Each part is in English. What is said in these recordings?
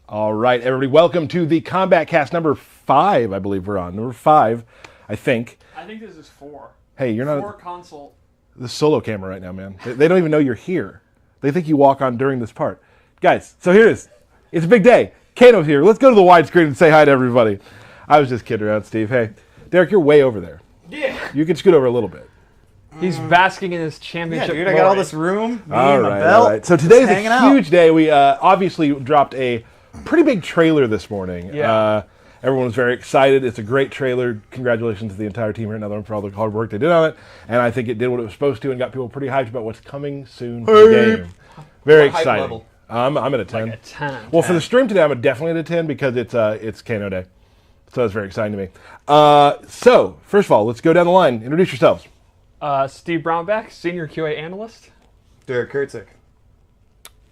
All right, everybody, welcome to the Kombat Kast number 5, I believe we're on. Number 5, I think. I think this is 4. Hey, you're not... 4 console. The solo camera right now, man. They don't even know you're here. They think you walk on during this part. Guys, so here it is. It's a big day. Kano's here. Let's go to the widescreen and say hi to everybody. I was just kidding around, Steve. Hey, Derek, you're way over there. Yeah. You can scoot over a little bit. He's basking in his championship. Yeah, dude, I got all this room. All right. So today's a huge day. We obviously dropped a pretty big trailer this morning. Yeah. Everyone was very excited. It's a great trailer. Congratulations to the entire team here at Netherlands for all the hard work they did on it. And I think it did what it was supposed to and got people pretty hyped about what's coming soon to the game. Very exciting. Level? I'm at a 10. Like a 10. Well, for the stream today, I'm definitely at a 10 because it's Kano Day. So that's very exciting to me. So, first of all, let's go down the line. Introduce yourselves. Steve Brownback, Senior QA Analyst. Derek Kurtzik.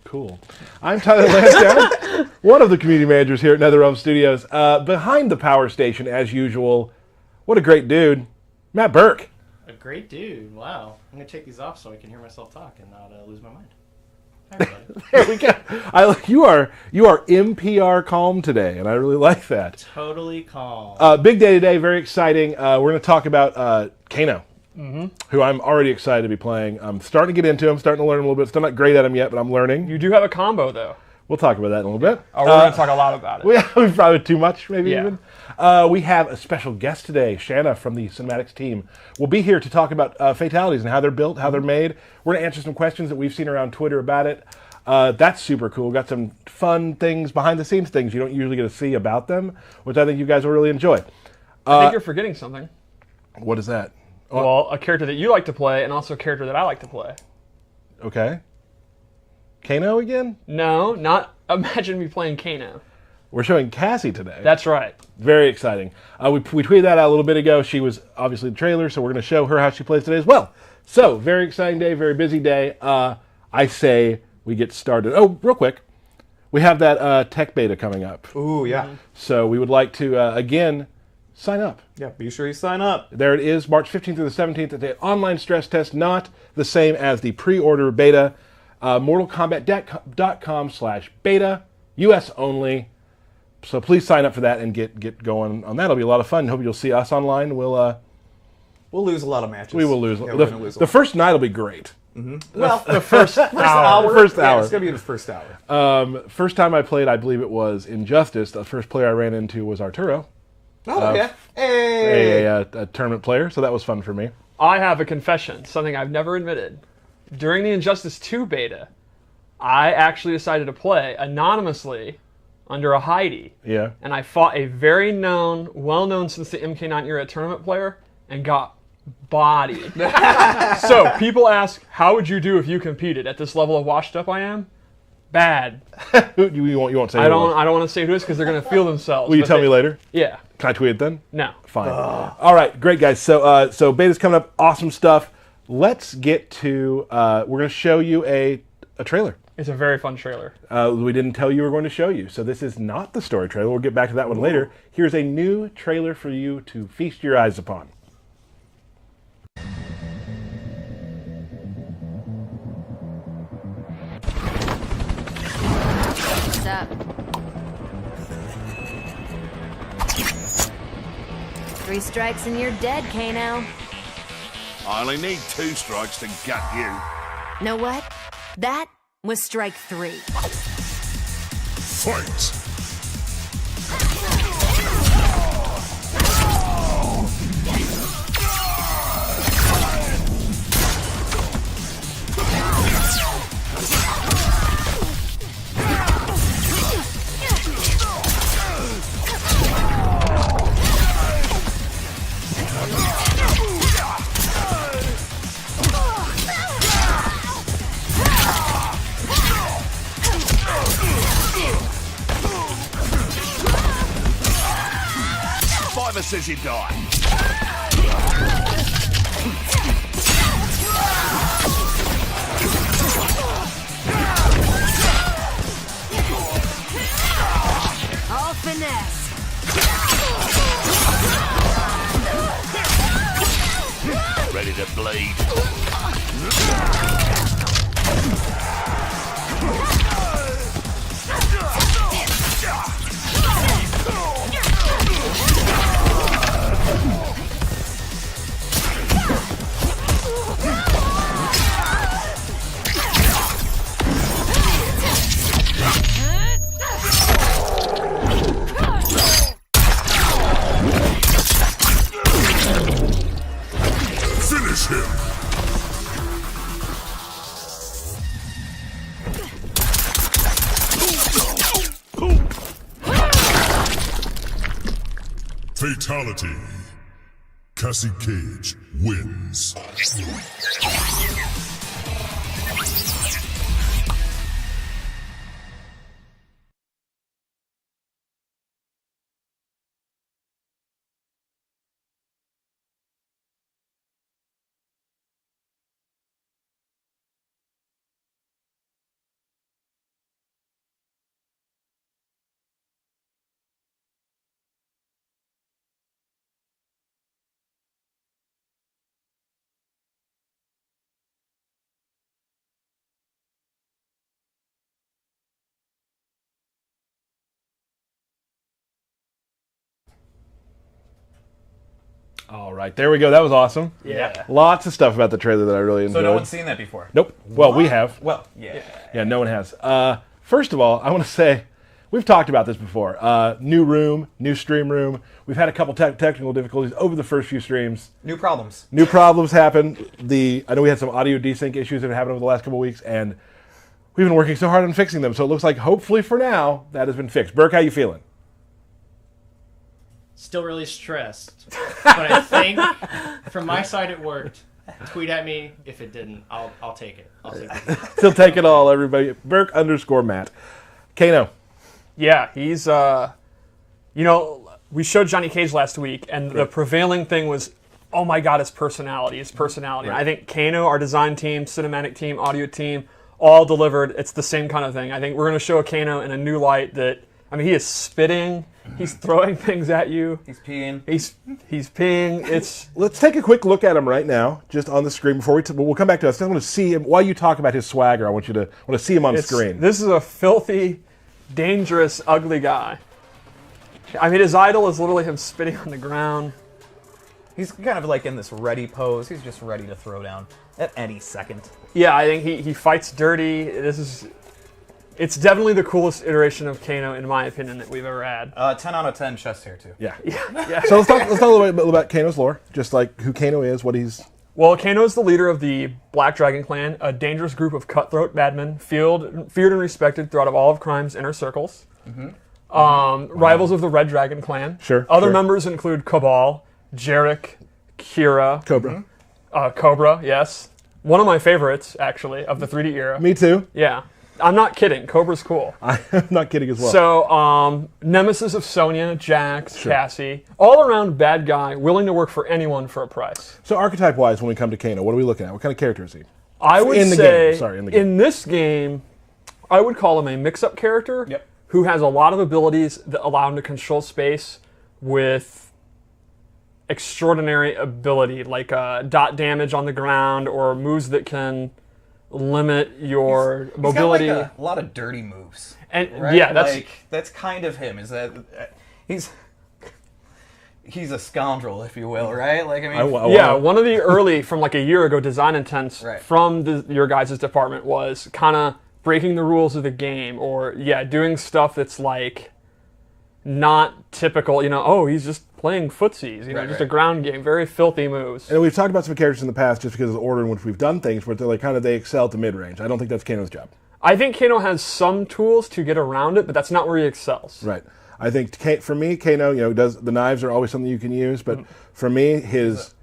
Cool. I'm Tyler Lansdowne, one of the community managers here at NetherRealm Studios. Behind the power station, as usual, what a great dude, Matt Burke. A great dude. Wow. I'm going to take these off so I can hear myself talk and not lose my mind. Hi, everybody. There we go. You are MPR calm today, and I really like that. Totally calm. Big day today, very exciting. We're going to talk about Kano. Who I'm already excited to be playing. I'm starting to get into him, starting to learn a little bit. Still not great at him yet, but I'm learning. You do have a combo, though. We'll talk about that in a little bit. Oh, we're going to talk a lot about it. We probably too much, maybe Yeah. even. We have a special guest today, Shanna from the Cinematics team. We'll be here to talk about fatalities and how they're built, how they're made. We're going to answer some questions that we've seen around Twitter about it. That's super cool. Got some fun things, behind-the-scenes things you don't usually get to see about them, which I think you guys will really enjoy. I think you're forgetting something. What is that? Well, a character that you like to play and also a character that I like to play. Okay. Kano again? No, not imagine me playing Kano. We're showing Cassie today. That's right. Very exciting. We tweeted that out a little bit ago. She was obviously the trailer, so we're going to show her how she plays today as well. So, very exciting day, very busy day. I say we get started. Oh, real quick. We have that tech beta coming up. Ooh, yeah. So we would like to, again, sign up. Yeah, be sure you sign up. There it is, March 15th through the 17th. It's an online stress test, not the same as the pre-order beta. MortalKombat.com/beta, US only. So please sign up for that and get going on that. It'll be a lot of fun. Hope you'll see us online. We'll lose a lot of matches. we will lose. Yeah, we're gonna lose a The lot. first night will be great. Well, the first hour. First Yeah, hour. it's going to be the first hour. First time I played, I believe it was Injustice. The first player I ran into was Arturo, Oh, yeah. Hey! a tournament player. So that was fun for me. I have a confession, something I've never admitted. During the Injustice 2 beta, I actually decided to play anonymously under a Heidi. Yeah. And I fought a very well-known since the MK9 era tournament player and got bodied. So people ask, how would you do if you competed at this level of washed up I am? Bad. You won't say. I who it don't was. want to say who it is because they're going to feel themselves. Will you but tell me later? Yeah. Can I tweet it then? No. Fine. All right, great guys. So beta's coming up. Awesome stuff. Let's get to. We're going to show you a trailer. It's a very fun trailer. We didn't tell you we were going to show you, so this is not the story trailer. We'll get back to that one later. Here's a new trailer for you to feast your eyes upon. What's up? 3 strikes and you're dead, Kano. I only need 2 strikes to gut you. Know what? That was strike 3. Fight! Fiver says you die. All finesse. Ready to bleed. Fatality. Cassie Cage wins. All right, there we go. That was awesome. Yeah. Lots of stuff about the trailer that I really enjoyed. So no one's seen that before? Nope. Well, we have. Well, yeah. Yeah, no one has. First of all, I want to say, we've talked about this before. New room, new stream room. We've had a couple technical difficulties over the first few streams. New problems. New problems happened. I know we had some audio desync issues that have happened over the last couple of weeks, and we've been working so hard on fixing them. So it looks like, hopefully for now, that has been fixed. Burke, how you feeling? Still really stressed, but I think from my side it worked. Tweet at me if it didn't. I'll take it. I'll take it. Still take it all, everybody. Burke_Matt. Kano. Yeah, he's, we showed Johnny Cage last week, and the prevailing thing was, oh my god, his personality. Right. I think Kano, our design team, cinematic team, audio team, all delivered. It's the same kind of thing. I think we're going to show a Kano in a new light that, he is spitting. He's throwing things at you. He's peeing. He's peeing. Let's take a quick look at him right now, just on the screen before we'll come back to us. I want to see him while you talk about his swagger. I want to see him on screen. This is a filthy, dangerous, ugly guy. His idol is literally him spitting on the ground. He's kind of like in this ready pose. He's just ready to throw down at any second. Yeah, I think he fights dirty. It's definitely the coolest iteration of Kano, in my opinion, that we've ever had. 10 out of 10 chest hair, too. Yeah. So let's talk a little bit about Kano's lore, just like who Kano is, what he's... Well, Kano is the leader of the Black Dragon Clan, a dangerous group of cutthroat madmen, feared and respected throughout all of crime's inner circles. Mm-hmm. Rivals of the Red Dragon Clan. Sure. Other members include Cabal, Jarek, Kira. Cobra. Cobra, yes. One of my favorites, actually, of the 3D era. Me too. Yeah. I'm not kidding. Cobra's cool. I'm not kidding as well. So, nemesis of Sonya, Jax, Cassie, all around bad guy, willing to work for anyone for a price. So archetype-wise, when we come to Kano, what are we looking at? What kind of character is he? I would say, in the game. In this game, I would call him a mix-up character who has a lot of abilities that allow him to control space with extraordinary ability, like dot damage on the ground or moves that can limit your mobility. He's got like a lot of dirty moves. And right? yeah, that's kind of him. Is that he's a scoundrel, if you will, right? One of the early from like a year ago design intents from your guys' department was kind of breaking the rules of the game, or doing stuff that's like not typical. He's just playing footsies, just a ground game, very filthy moves. And we've talked about some characters in the past just because of the order in which we've done things, where they excel at the mid-range. I don't think that's Kano's job. I think Kano has some tools to get around it, but that's not where he excels. Right. I think for me, Kano, does the knives are always something you can use, but for me, his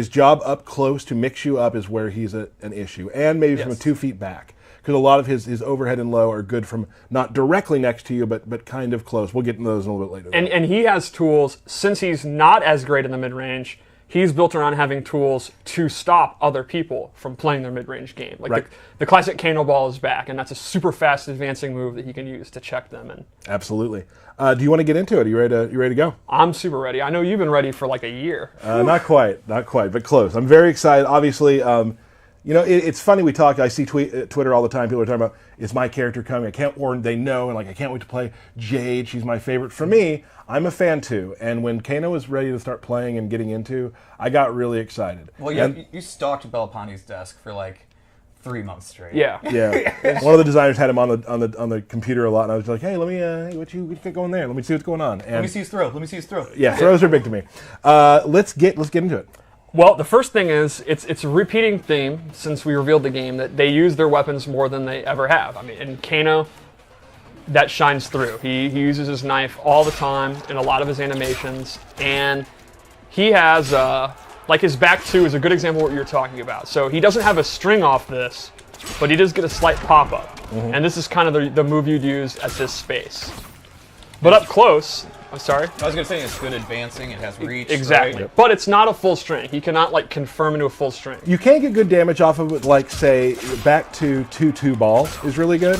job up close to mix you up is where he's an issue, and maybe from 2 feet back. Because a lot of his overhead and low are good from not directly next to you, but kind of close. We'll get into those a little bit later. And he has tools, since he's not as great in the mid-range, he's built around having tools to stop other people from playing their mid-range game. Like the classic Kano ball is back, and that's a super fast advancing move that he can use to check them. And absolutely. Do you want to get into it? Are you ready to go? I'm super ready. I know you've been ready for like a year. Not quite, but close. I'm very excited. Obviously, it's funny we talk. I see Twitter all the time. People are talking about, is my character coming? I can't know, and I can't wait to play Jade. She's my favorite. For me, I'm a fan too. And when Kano was ready to start playing and getting into, I got really excited. Well, you stalked Belapani's desk for like 3 months straight. Yeah. One of the designers had him on the computer a lot, and I was like, hey, what you got going there? Let me see what's going on. And let me see his throw. Yeah, throws are big to me. Let's get into it. Well, the first thing is, it's a repeating theme since we revealed the game that they use their weapons more than they ever have. In Kano, that shines through. He uses his knife all the time in a lot of his animations, and he has, like his back 2 is a good example of what you're talking about. So he doesn't have a string off this, but he does get a slight pop-up. And this is kind of the move you'd use at this space. But up close, I'm sorry? I was going to say it's good advancing, it has reach. Exactly. Right? But it's not a full string. He cannot like confirm into a full string. You can get good damage off of it, like, say, back to 2-2 ball is really good.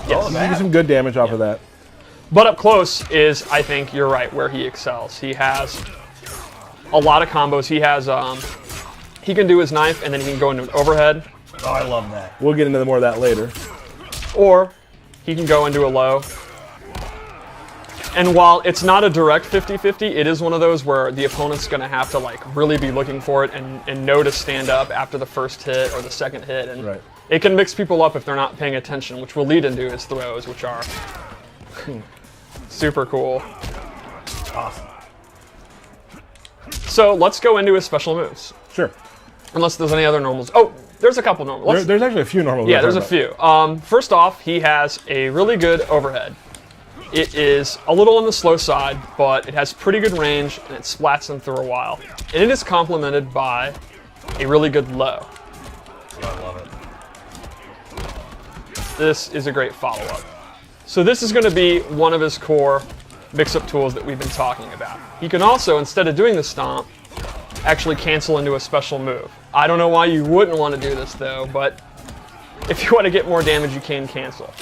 Yes. You can get some good damage off of that. But up close is, I think you're right, where he excels. He has a lot of combos. He has, he can do his knife, and then he can go into an overhead. Oh, I love that. We'll get into more of that later. Or he can go into a low. And while it's not a direct 50-50, it is one of those where the opponent's going to have to like really be looking for it and know to stand up after the first hit or the second hit. And it can mix people up if they're not paying attention, which will lead into his throws, which are super cool. Awesome. So let's go into his special moves. Sure. Unless there's any other normals. Oh, there's a couple normals. There's actually a few normals. Yeah, there's a few. First off, he has a really good overhead. It is a little on the slow side, but it has pretty good range, and it splats them through a while. And it is complemented by a really good low. I love it. This is a great follow-up. So this is going to be one of his core mix-up tools that we've been talking about. He can also, instead of doing the stomp, actually cancel into a special move. I don't know why you wouldn't want to do this, though, but if you want to get more damage, you can cancel.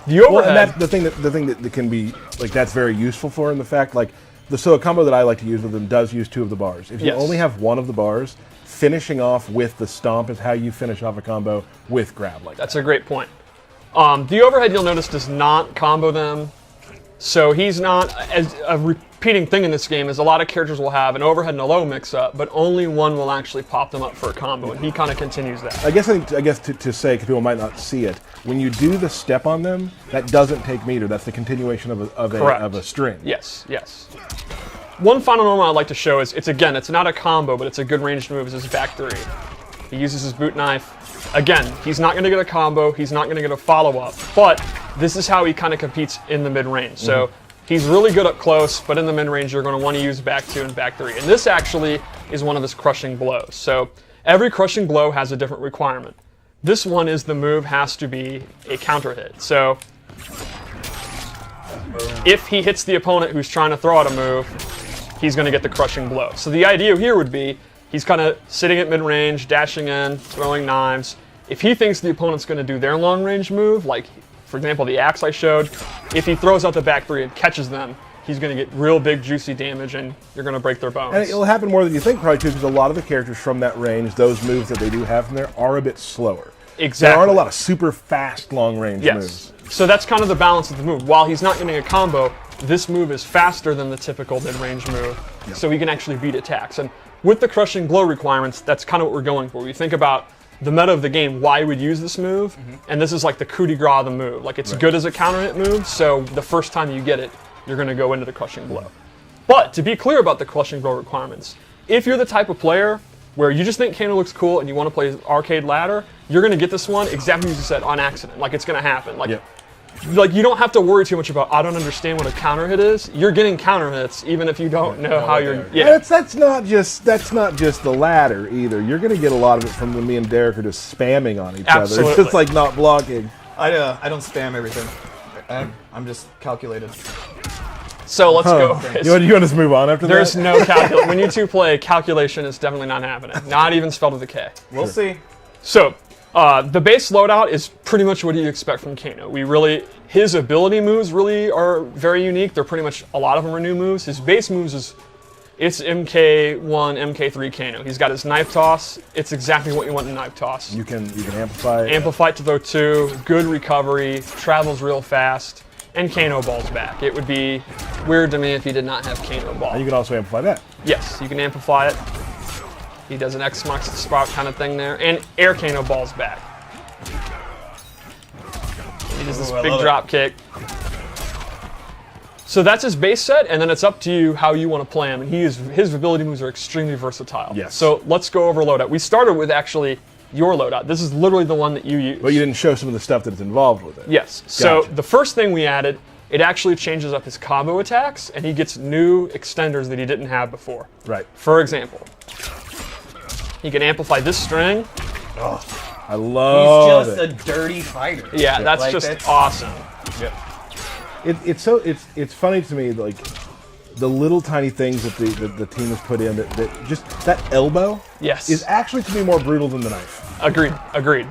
The overhead. Well, and that's the thing that can be, like, that's very useful for him, the fact, like, so a combo that I like to use with him does use 2 of the bars. If you only have 1 of the bars, finishing off with the stomp is how you finish off a combo with grab. Like that's a great point. The overhead, you'll notice, does not combo them. So he's not, as a repeating thing in this game is a lot of characters will have an overhead and a low mix-up, but only one will actually pop them up for a combo, and he kind of continues that. I guess to say, because people might not see it, when you do the step on them, that doesn't take meter. That's the continuation of a string. Yes, yes. One final normal I'd like to show is, it's not a combo, but it's a good ranged move, is his back 3. He uses his boot knife. Again, he's not going to get a combo, he's not going to get a follow-up, but this is how he kind of competes in the mid-range. So he's really good up close, but in the mid-range you're going to want to use back 2 and back 3. And this actually is one of his crushing blows. So every crushing blow has a different requirement. This one is the move has to be a counter hit. So if he hits the opponent who's trying to throw out a move, he's going to get the crushing blow. So the idea here would be he's kind of sitting at mid-range, dashing in, throwing knives. If he thinks the opponent's going to do their long-range move, like, for example, the axe I showed, if he throws out the back 3 and catches them, he's going to get real big, juicy damage, and you're going to break their bones. And it'll happen more than you think, probably, too, because a lot of the characters from that range, those moves that they do have from there, are a bit slower. Exactly. There aren't a lot of super fast, long-range moves. So that's kind of the balance of the move. While he's not getting a combo, this move is faster than the typical mid-range move, so he can actually beat attacks. And with the crushing blow requirements, that's kind of what we're going for. We think about the meta of the game, why you would use this move, and this is like the coup de grace of the move. Like, it's good as a counter hit move, so the first time you get it, you're going to go into the crushing blow. But to be clear about the crushing blow requirements, if you're the type of player where you just think Kano looks cool and you want to play arcade ladder, you're going to get this one exactly as you said, on accident. Like, it's going to happen. Like, you don't have to worry too much about, I don't understand what a counter hit is. You're getting counter hits even if you don't know how you're. Yeah, that's not just the ladder either. You're going to get a lot of it from when me and Derek are just spamming on each other. It's just like not blocking. I don't spam everything. I'm just calculated. So let's go. You want to just move on after There's that? no calculation. When you two play, calculation is definitely not happening. Not even spelled with a K. We'll see. So, the base loadout is pretty much what you expect from Kano. His ability moves really are very unique. They're pretty much, a lot of them are new moves. His base moves it's MK1, MK3 Kano. He's got his knife toss. It's exactly what you want in knife toss. You can amplify. Amplify to throw 2, good recovery, travels real fast, and Kano balls back. It would be weird to me if he did not have Kano ball. And you can also amplify that. Yes, you can amplify it. He does an X marks the spot kind of thing there. And air Kano balls back. He does this big drop kick. So that's his base set, and then it's up to you how you want to play him. And his ability moves are extremely versatile. Yes. So let's go over loadout. We started with actually your loadout. This is literally the one that you use. But you didn't show some of the stuff that's involved with it. Yes. So Gotcha. the first thing we added, it actually changes up his combo attacks, and he gets new extenders that he didn't have before. Right. For example, he can amplify this string. I love He's just a dirty fighter. Yeah, that's Like, just that's- awesome. It's funny to me, like the little tiny things that the team has put in, that just that elbow Yes. is actually to be more brutal than the knife. Agreed.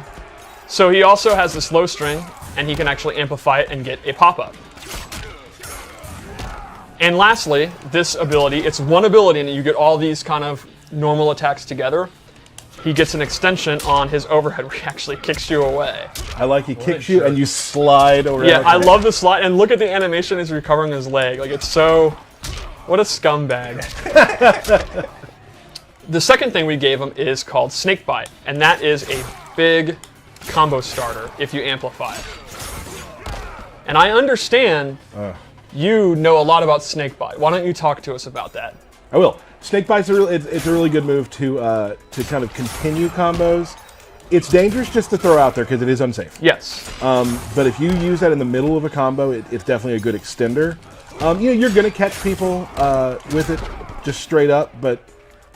So he also has this low string, and he can actually amplify it and get a pop-up. And lastly, this ability, it's one ability, and you get all these kind of normal attacks together. He gets an extension on his overhead where he actually kicks you away. I like he kicks you and you slide over. Yeah, I love the slide, and look at the animation as he's recovering his leg. Like, it's so... What a scumbag. The second thing we gave him is called Snakebite, and that is a big combo starter if you amplify it. And I understand you know a lot about Snakebite. Why don't you talk to us about that? I will. Snakebite's it's a really good move to kind of continue combos. It's dangerous just to throw out there because it is unsafe. Yes. But if you use that in the middle of a combo, it's definitely a good extender. You're going to catch people with it just straight up, but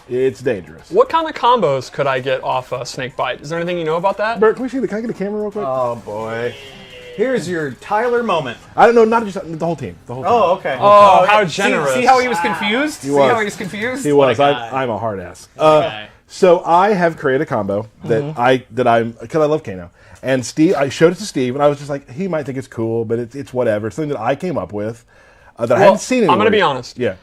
it's dangerous. What kind of combos could I get off Snakebite? Is there anything you know about that? Bert, can I get a camera real quick? Oh boy. Here's your Tyler moment. I don't know, not just the whole team. The whole team. Oh, okay. Oh, how generous. See how he was confused? He was. How he was confused? He was. What a guy. I'm a hard ass. Okay. So I have created a combo that because I love Kano. And Steve, I showed it to Steve, and I was just like, he might think it's cool, but it's whatever. It's something that I came up with that I hadn't seen anywhere. I'm going to be honest. Yeah.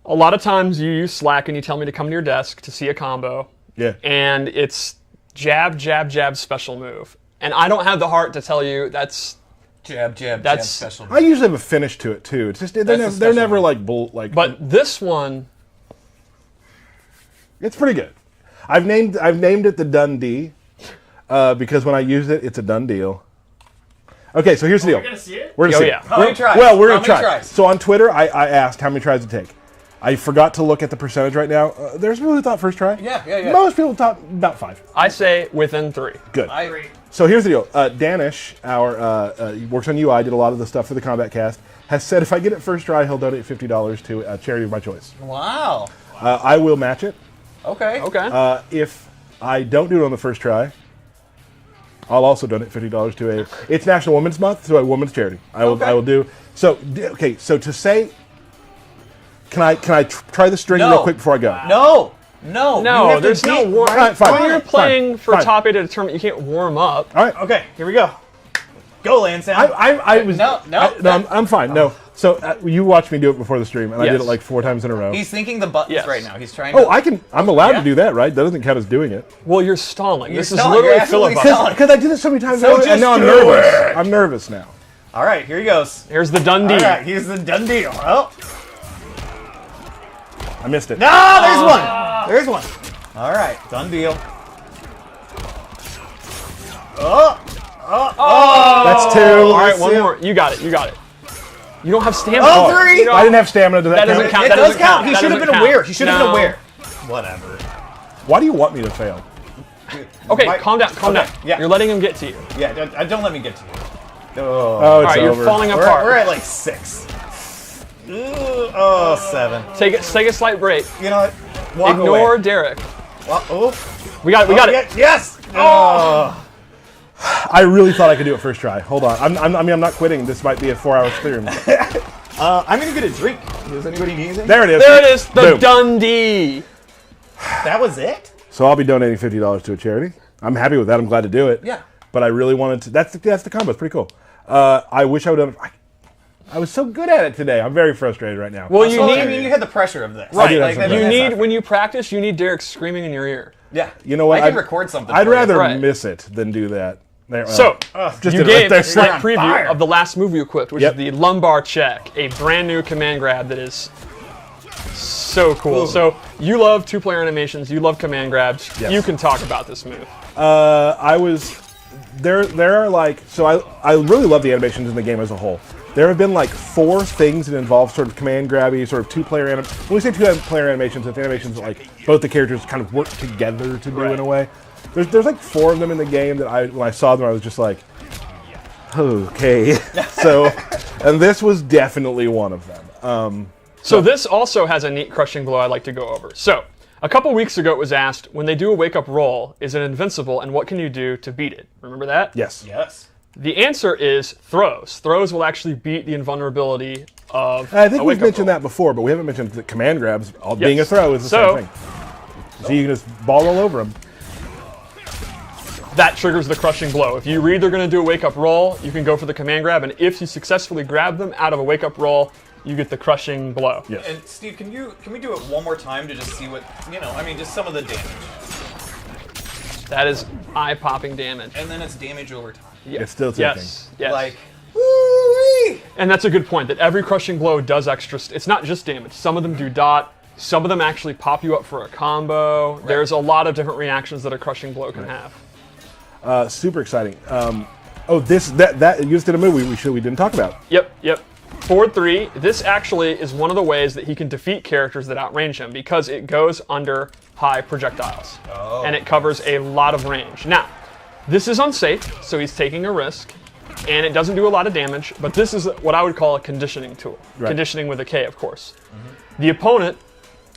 A lot of times you use Slack and you tell me to come to your desk to see a combo. Yeah. And it's jab, jab, jab, special move. And I don't have the heart to tell you that's... Jab, jab, That's- jab, special. I usually have a finish to it too. It's just they're never like like. But this one... It's pretty good. I've named it the Dundee because when I use it, it's a done deal. Okay, so here's the deal. We're gonna see it? We're gonna Oh, see. yeah. How many tries? Well, we're How gonna many try. tries? So on Twitter, I asked how many tries it take. I forgot to look at the percentage right now. There's people who thought first try. Yeah. Most people thought about 5. I say within 3. Good. I, So here's the deal. Danish, he works on UI, did a lot of the stuff for the Kombat Cast, has said if I get it first try, he'll donate $50 to a charity of my choice. wow. I will match it. Okay. Okay. If I don't do it on the first try, I'll also donate $50 to it's National Women's Month, so a women's charity. I will do. So, so to say, can I try the string No. real quick before I go? No. no, You have to there's no beat warm. All right, fine. When you're playing for fine. top 8 at a tournament, you can't warm up. All right. Okay, here we go. Go, Lansdowne. I was No. I'm fine. No. So you watched me do it before the stream, and I did Yes. it like 4 times in a row. He's thinking the buttons Yes. right now. He's trying Oh, to... I'm allowed Yeah. to do that, right? That doesn't count as doing it. Well, you're stalling. This is stalling. literally You're absolutely filibuster. stalling. Because I did it so many times So earlier, and just now I'm do nervous. it. I'm nervous now. All right, here he goes. Here's the Dundee. All right, here's the done deal. Oh, I missed it. no, there's one. There's one. All right, done deal. That's 2. All right, one more. You got it. You don't have stamina. Oh, 3. You don't- I didn't have stamina. Does That doesn't count. It That does doesn't count. count. He That should have doesn't been count. aware. He should have been No. aware. Whatever. Why do you want me to fail? Okay, Mike- calm down. okay, yeah. You're letting him get to you. Yeah, don't let me get to you. Oh, Oh, All it's right, over. you're falling we're apart. at like 6. Ooh, oh, 7. Take a slight break. You know what? Walk Ignore away. Derek. Oh, We got it. Yes. Oh. I really thought I could do it first try. Hold on. I'm not quitting. This might be a 4-hour stream. I'm gonna get a drink. Does anybody need anything? There it is. There it is. The Boom. Dundee. That was it? So I'll be donating $50 to a charity. I'm happy with that. I'm glad to do it. Yeah. But I really wanted to. That's the combo. It's pretty cool. I wish I would have. I was so good at it today. I'm very frustrated right now. Well, you So, need. I mean, you had the pressure of this. Right. Like, You You that's need not- when you practice. You need Derek screaming in your ear. Yeah. You know what? I can record something. I'd for you. rather Right. miss it than do that. There, So just you did it right gave there. a slight on preview fire. of the last move you equipped, which Yep. is the lumbar check, a brand new command grab that is so cool. Ooh. So you love 2-player animations. You love command grabs. Yes. You can talk about this move. I was there are like, so I really love the animations in the game as a whole. There have been like 4 things that involve sort of command grabby, sort of 2-player when we say 2-player animations, it's animations that like both the characters kind of work together to do in a way. There's like 4 of them in the game that when I saw them, I was just like, okay. So, and this was definitely one of them. So this also has a neat crushing blow I'd like to go over. So, a couple weeks ago it was asked, when they do a wake-up roll, is it invincible and what can you do to beat it? Remember that? Yes. Yes. The answer is throws. Throws will actually beat the invulnerability of I think a we've wake-up mentioned roll. that before, but we haven't mentioned that command grabs, being a throw, is the So- same thing. So you can just ball all over them. That triggers the crushing blow. If you read they're going to do a wake-up roll, you can go for the command grab, and if you successfully grab them out of a wake-up roll, you get the crushing blow. Yes. And Steve, can we do it one more time to just see what just some of the damage, That is eye-popping damage. and then it's damage over time. Yeah. It's still ticking. Yes. Yes. Like, woo-wee! And that's a good point, that every crushing blow does extra... It's not just damage. Some of them do dot. Some of them actually pop you up for a combo. Right. There's a lot of different reactions that a crushing blow can have. Super exciting. That you just did a move we didn't talk about. Yep. Forward 3, this actually is one of the ways that he can defeat characters that outrange him because it goes under high projectiles. Oh. And it covers a lot of range. Now, this is unsafe, so he's taking a risk, and it doesn't do a lot of damage, but this is what I would call a conditioning tool. Right. Conditioning with a K, of course. The opponent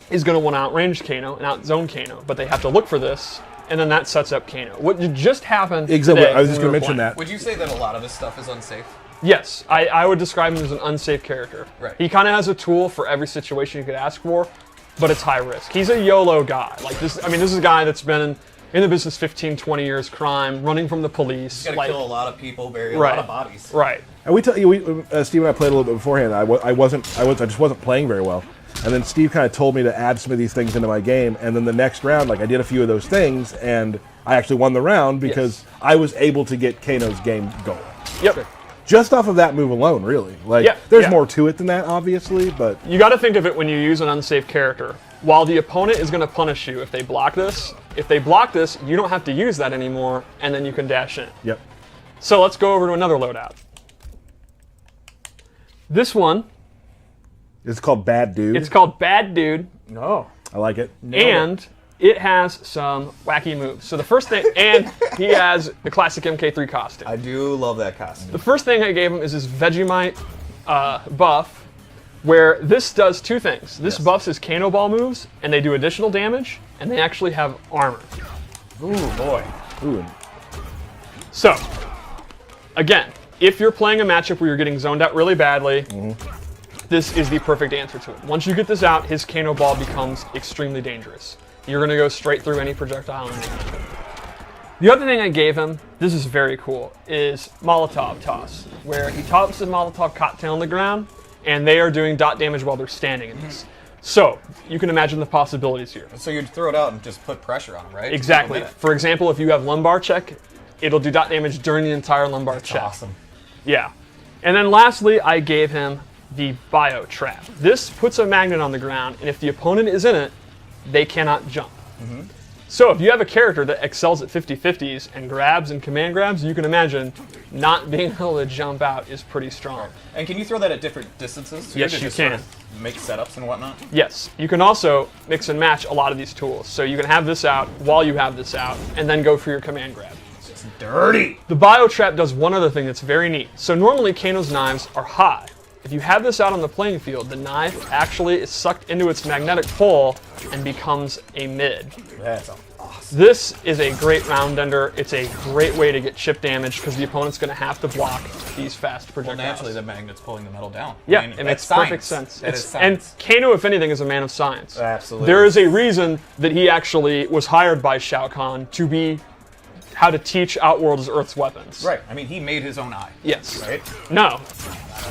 is going to want to outrange Kano and outzone Kano, but they have to look for this, and then that sets up Kano. What just happened Exactly. today I was just when going we to were mention playing. that. Would you say that a lot of this stuff is unsafe? Yes, I would describe him as an unsafe character. Right. He kind of has a tool for every situation you could ask for, but it's high risk. He's a YOLO guy. Like this is a guy that's been in the business 15, 20 years, crime, running from the police. You gotta kill a lot of people, bury a Right. lot of bodies. Right. And Steve and I played a little bit beforehand. I just wasn't playing very well. And then Steve kind of told me to add some of these things into my game. And then the next round, I did a few of those things, and I actually won the round because I was able to get Kano's game going. Yep. Just off of that move alone, really. There's more to it than that, obviously, but You got to think of it when you use an unsafe character. While the opponent is going to punish you if they block this, you don't have to use that anymore, and then you can dash in. yep. So let's go over to another loadout. This one, It's called Bad Dude. it's called Bad Dude. No. I like it. And it has some wacky moves. So the first thing, and he has the classic MK3 costume. I do love that costume. The first thing I gave him is this Vegemite buff, where this does 2 things. This buffs his Kano Ball moves, and they do additional damage, and they actually have armor. Ooh, boy. Ooh, So, again, if you're playing a matchup where you're getting zoned out really badly, this is the perfect answer to it. Once you get this out, his Kano Ball becomes extremely dangerous. You're going to go straight through any projectile in the game. The other thing I gave him, this is very cool, is Molotov toss, where he tosses a Molotov cocktail on the ground, and they are doing dot damage while they're standing in this. So, you can imagine the possibilities here. So you'd throw it out and just put pressure on him, right? Exactly. For example, if you have lumbar check, it'll do dot damage during the entire lumbar check. Awesome. Yeah. And then lastly, I gave him the bio trap. This puts a magnet on the ground, and if the opponent is in it, they cannot jump. So if you have a character that excels at 50-50s and grabs and command grabs, you can imagine not being able to jump out is pretty strong. And can you throw that at different distances? So Yes, could you just can. Sort of make setups and whatnot? Yes, you can also mix and match a lot of these tools. So you can have this out while you have this out, and then go for your command grab. It's dirty. The bio trap does one other thing that's very neat. So normally Kano's knives are high. If you have this out on the playing field, the knife actually is sucked into its magnetic pole and becomes a mid. That's awesome. This is a great round ender. It's a great way to get chip damage because the opponent's going to have to block these fast Well, projectiles. naturally, the magnet's pulling the metal down. Yeah, I mean, it makes that's perfect science. sense. That is And science. Kano, if anything, is a man of science. Absolutely. There is a reason that he actually was hired by Shao Kahn to be how to teach Outworld's Earth's weapons. Right. I mean, he made his own eye. Yes. Right? No.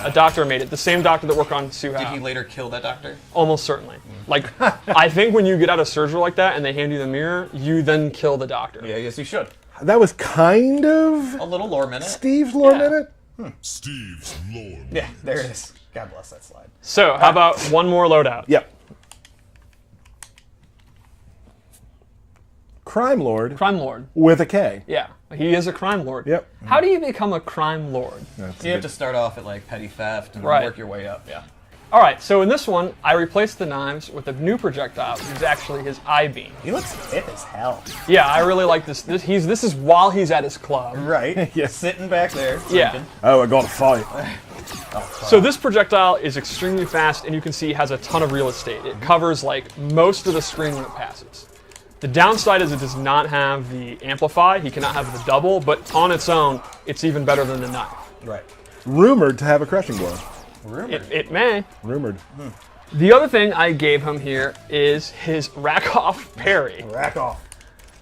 A doctor made it. The same doctor that worked on Su Did Hao. he later kill that doctor? Almost certainly. Like, I think when you get out of surgery like that and they hand you the mirror, you then kill the doctor. Yeah, yes, he should. that was kind of A little lore minute. Steve's lore Yeah. minute. Steve's lore. Yeah, there it is. God bless that slide. So, how about one more loadout? Yep. Crime Lord Crime Lord. with a K. Yeah, he is a crime lord. Yep. How do you become a crime lord? That's You good. have to start off at like petty theft and Right. work your way up. Yeah. All right, so in this one, I replaced the knives with a new projectile, which is actually his I-beam. He looks hip as hell. Yeah, I really like this. This is while he's at his club. Right. Yeah. Sitting back there. Yeah. drinking. Oh, I got to fight. So this projectile is extremely fast, and you can see has a ton of real estate. It covers like most of the screen when it passes. The downside is it does not have the amplify. He cannot have the double, but on its own, it's even better than the knife. Right. Rumored to have a crushing blow. It may. Rumored. The other thing I gave him here is his rack-off parry. Rack off.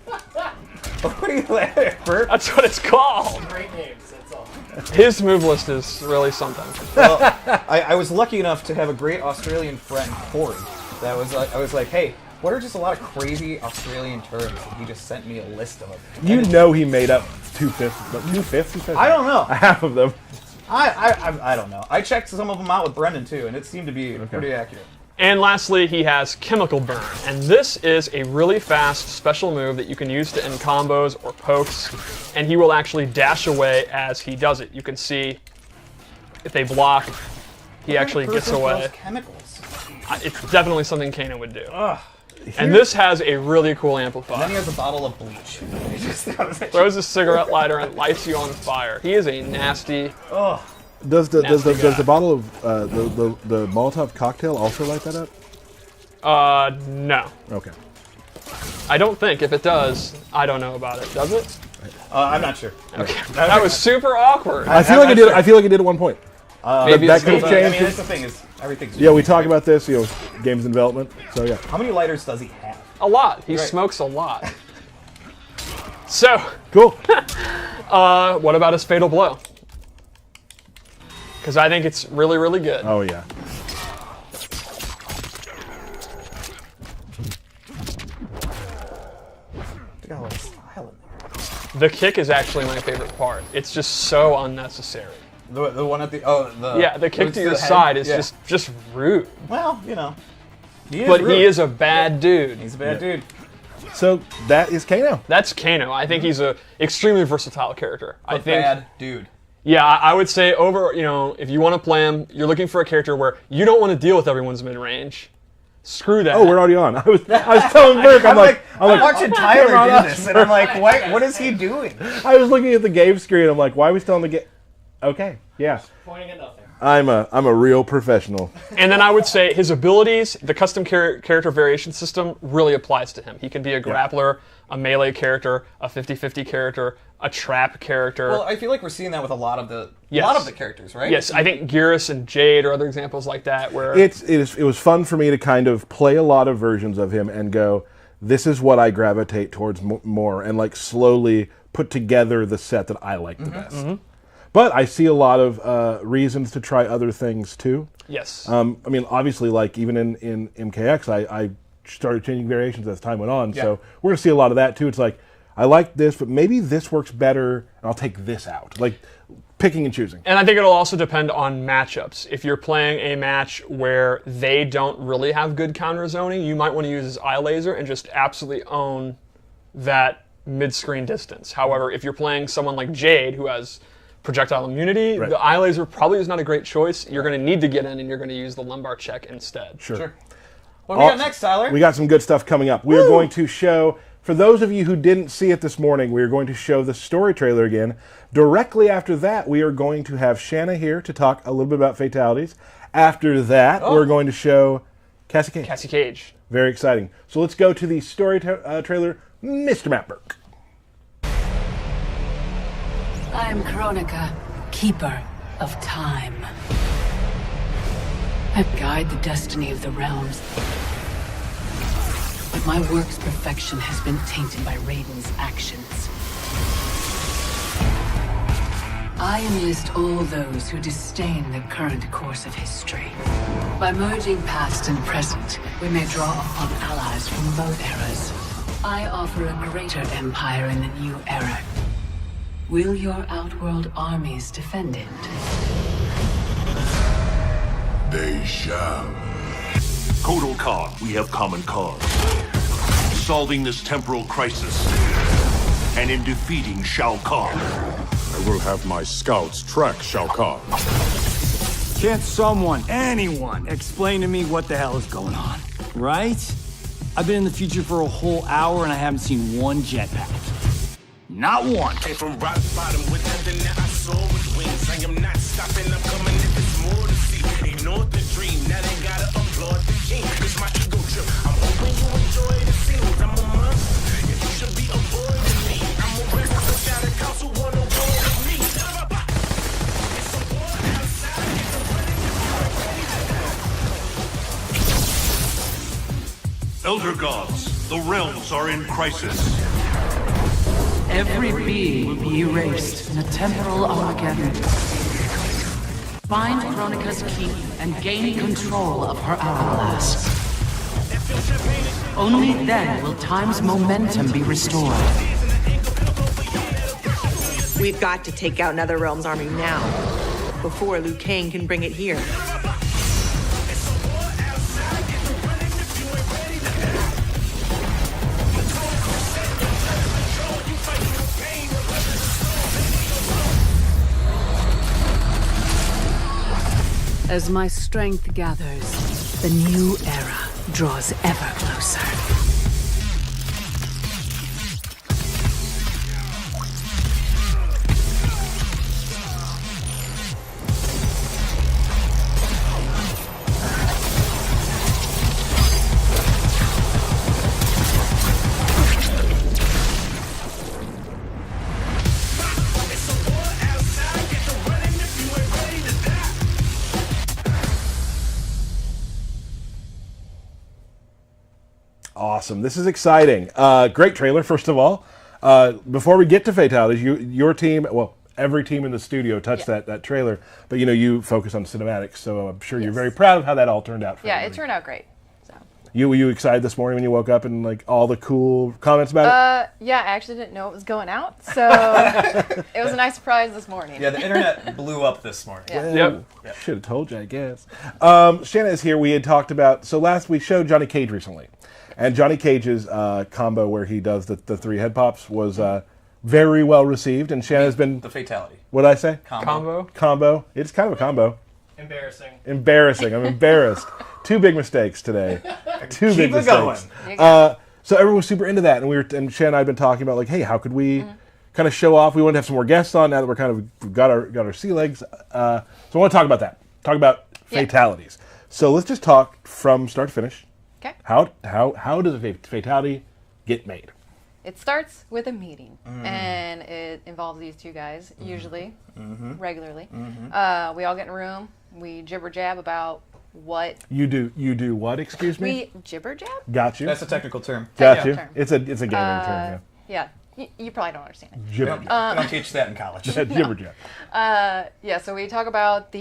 What are you laughing at, Bert? That's what it's called. Great names, that's all. His move list is really something. Well, I was lucky enough to have a great Australian friend, Corey. That was I was like, hey, what are just a lot of crazy Australian terms? And he just sent me a list of them. You know he made up 2/5, but 2/5 he says? I don't know. Half of them. I don't know. I checked some of them out with Brendan too, and it seemed to be pretty accurate. And lastly, he has Chemical Burn. And this is a really fast special move that you can use to end combos or pokes. And he will actually dash away as he does it. You can see if they block, he actually gets away. Chemicals. It's definitely something Kano would do. And this has a really cool And then amplifier. he has a bottle of bleach. He just Throws a cigarette lighter and lights you on fire. He is a nasty. oh. Does the Nasty guy. does the bottle of the Molotov cocktail also light that up? No. Okay. I don't think. If it does, I don't know about it. Does it? I'm not sure. Okay. That was super awkward. I feel like I did. I feel like I did at one point. Maybe that it's could have me. I changed. mean, that's the thing is everything's. Yeah, we talk about this. Games in development. So yeah. How many lighters does he have? A lot. He Right. smokes a lot. So, Cool. what about his Fatal Blow? Because I think it's really, really good. Oh yeah. They got a lot of style in there. The kick is actually my favorite part. It's just so unnecessary. The one at the Yeah, the kick to your head? side is Yeah. just rude. Well, you know. But rude. he is a bad dude. He's a bad dude. So that is Kano. That's Kano. I think he's a extremely versatile character. I think. Bad dude. Yeah, I would say if you want to play him, you're looking for a character where you don't want to deal with everyone's mid-range. Screw that. Oh, we're already on. I was telling Burke. I'm like, I'm watching Tyler Come do on, this, and I'm like, what is he doing? I was looking at the game screen. I'm like, why are we still on the game? Okay, yeah. Pointing at nothing. I'm a real professional. And then I would say his abilities, the custom character variation system really applies to him. He can be a grappler, a melee character, a 50-50 character, a trap character. Well, I feel like we're seeing that with a lot of the characters, right? Yes, I think Geras and Jade are other examples like that where It was fun for me to kind of play a lot of versions of him and go, this is what I gravitate towards more, and like slowly put together the set that I like the best. But I see a lot of reasons to try other things too. yes. I mean, obviously, like even in MKX, I started changing variations as time went on. Yeah. So we're gonna see a lot of that too. It's like I like this, but maybe this works better, and I'll take this out. Like picking and choosing. And I think it'll also depend on matchups. If you're playing a match where they don't really have good counter zoning, you might want to use his eye laser and just absolutely own that mid-screen distance. However, if you're playing someone like Jade, who has projectile immunity, Right. the eye laser probably is not a great choice. You're going to need to get in, and you're going to use the lumbar check instead. Sure. What do we got next, Tyler? We got some good stuff coming up. We are going to show, for those of you who didn't see it this morning, we are going to show the story trailer again. Directly after that, we are going to have Shanna here to talk a little bit about fatalities. After that, we're going to show Cassie Cage. Cassie Cage. Very exciting. So let's go to the story trailer, Mr. Matt Burke. I am Kronika, keeper of time. I guide the destiny of the realms. But my work's perfection has been tainted by Raiden's actions. I enlist all those who disdain the current course of history. By merging past and present, we may draw upon allies from both eras. I offer a greater empire in the new era. Will your Outworld armies defend it? They shall. Kotal Khan, we have common cause. Solving this temporal crisis. And in defeating Shao Kahn. I will have my scouts track Shao Kahn. Can't someone, anyone, explain to me what the hell is going on? Right? I've been in the future for a whole hour and I haven't seen one jetpack. Not one. Came from rock bottom with nothing that I saw with wings. I am not stopping, I'm coming if there's more to see. Ignore the dream, now they gotta applaud the king. Cause my ego trip, I'm hoping you enjoy the scenes. I'm a monster, and you should be avoiding me. I'm a rest, so shout a council, wanna war with me. It's a war outside, get the running if you ain't ready to die. Elder gods, the realms are in crisis. Every being will be erased in a temporal Armageddon. Find Veronica's key and gain control of her hourglass. Only then will time's momentum be restored. We've got to take out Netherrealm's army now, before Liu Kang can bring it here. As my strength gathers, the new era draws ever closer. Awesome. This is exciting. Great trailer, first of all. Before we get to fatalities, your team, well, every team in the studio touched that trailer, but you focus on cinematics, so I'm sure you're very proud of how that all turned out for everybody. It turned out great. So. Were you excited this morning when you woke up and like all the cool comments about it? Yeah, I actually didn't know it was going out, so it was a nice surprise this morning. Yeah, the internet blew up this morning. Yeah. Yep. Should have told you, I guess. Shanna is here. We had talked about, so last we showed Johnny Cage recently. And Johnny Cage's combo where he does the three head pops was very well received. And Shanna's been... The fatality. What did I say? Combo. It's kind of a combo. Embarrassing. I'm embarrassed. 2 big mistakes today. 2 big mistakes. Going. So everyone was super into that. And Shanna and I had been talking about, like, hey, how could we kind of show off? We want to have some more guests on now that we've got our sea legs. So I want to talk about that. Talk about fatalities. So let's just talk from start to finish. Okay. How does a fatality get made? It starts with a meeting, and it involves these two guys, usually, regularly. We all get in a room, we jibber jab about what... You do what, excuse me? We jibber jab? Got you. That's a technical term. Got you. It's a gaming term, yeah. You probably don't understand it. Jibber jab. Don't teach that in college. Jibber jab. So we talk about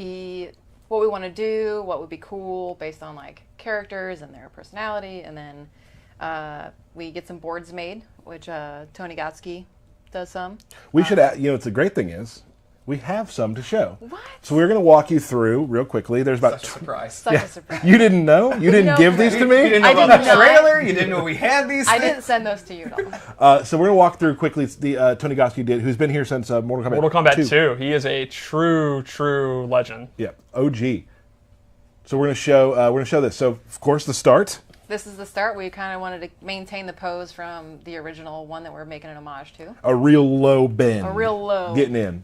what we want to do, what would be cool based on like characters and their personality, and then we get some boards made, which Tony Gotsky does some. We should add, it's the great thing is we have some to show. What? So we're going to walk you through real quickly. There's about Such a surprise. Such a surprise. You didn't know? You didn't give these to me? You didn't know about the trailer? You didn't know we had these I things? didn't send those to you at all. So we're going to walk through quickly the Tony Gotsky who's been here since Mortal Kombat 2. He is a true legend. Yeah, OG. So we're going to show this. So of course the start. This is the start. We kind of wanted to maintain the pose from the original one that we're making an homage to. A real low bend. A real low. Getting in.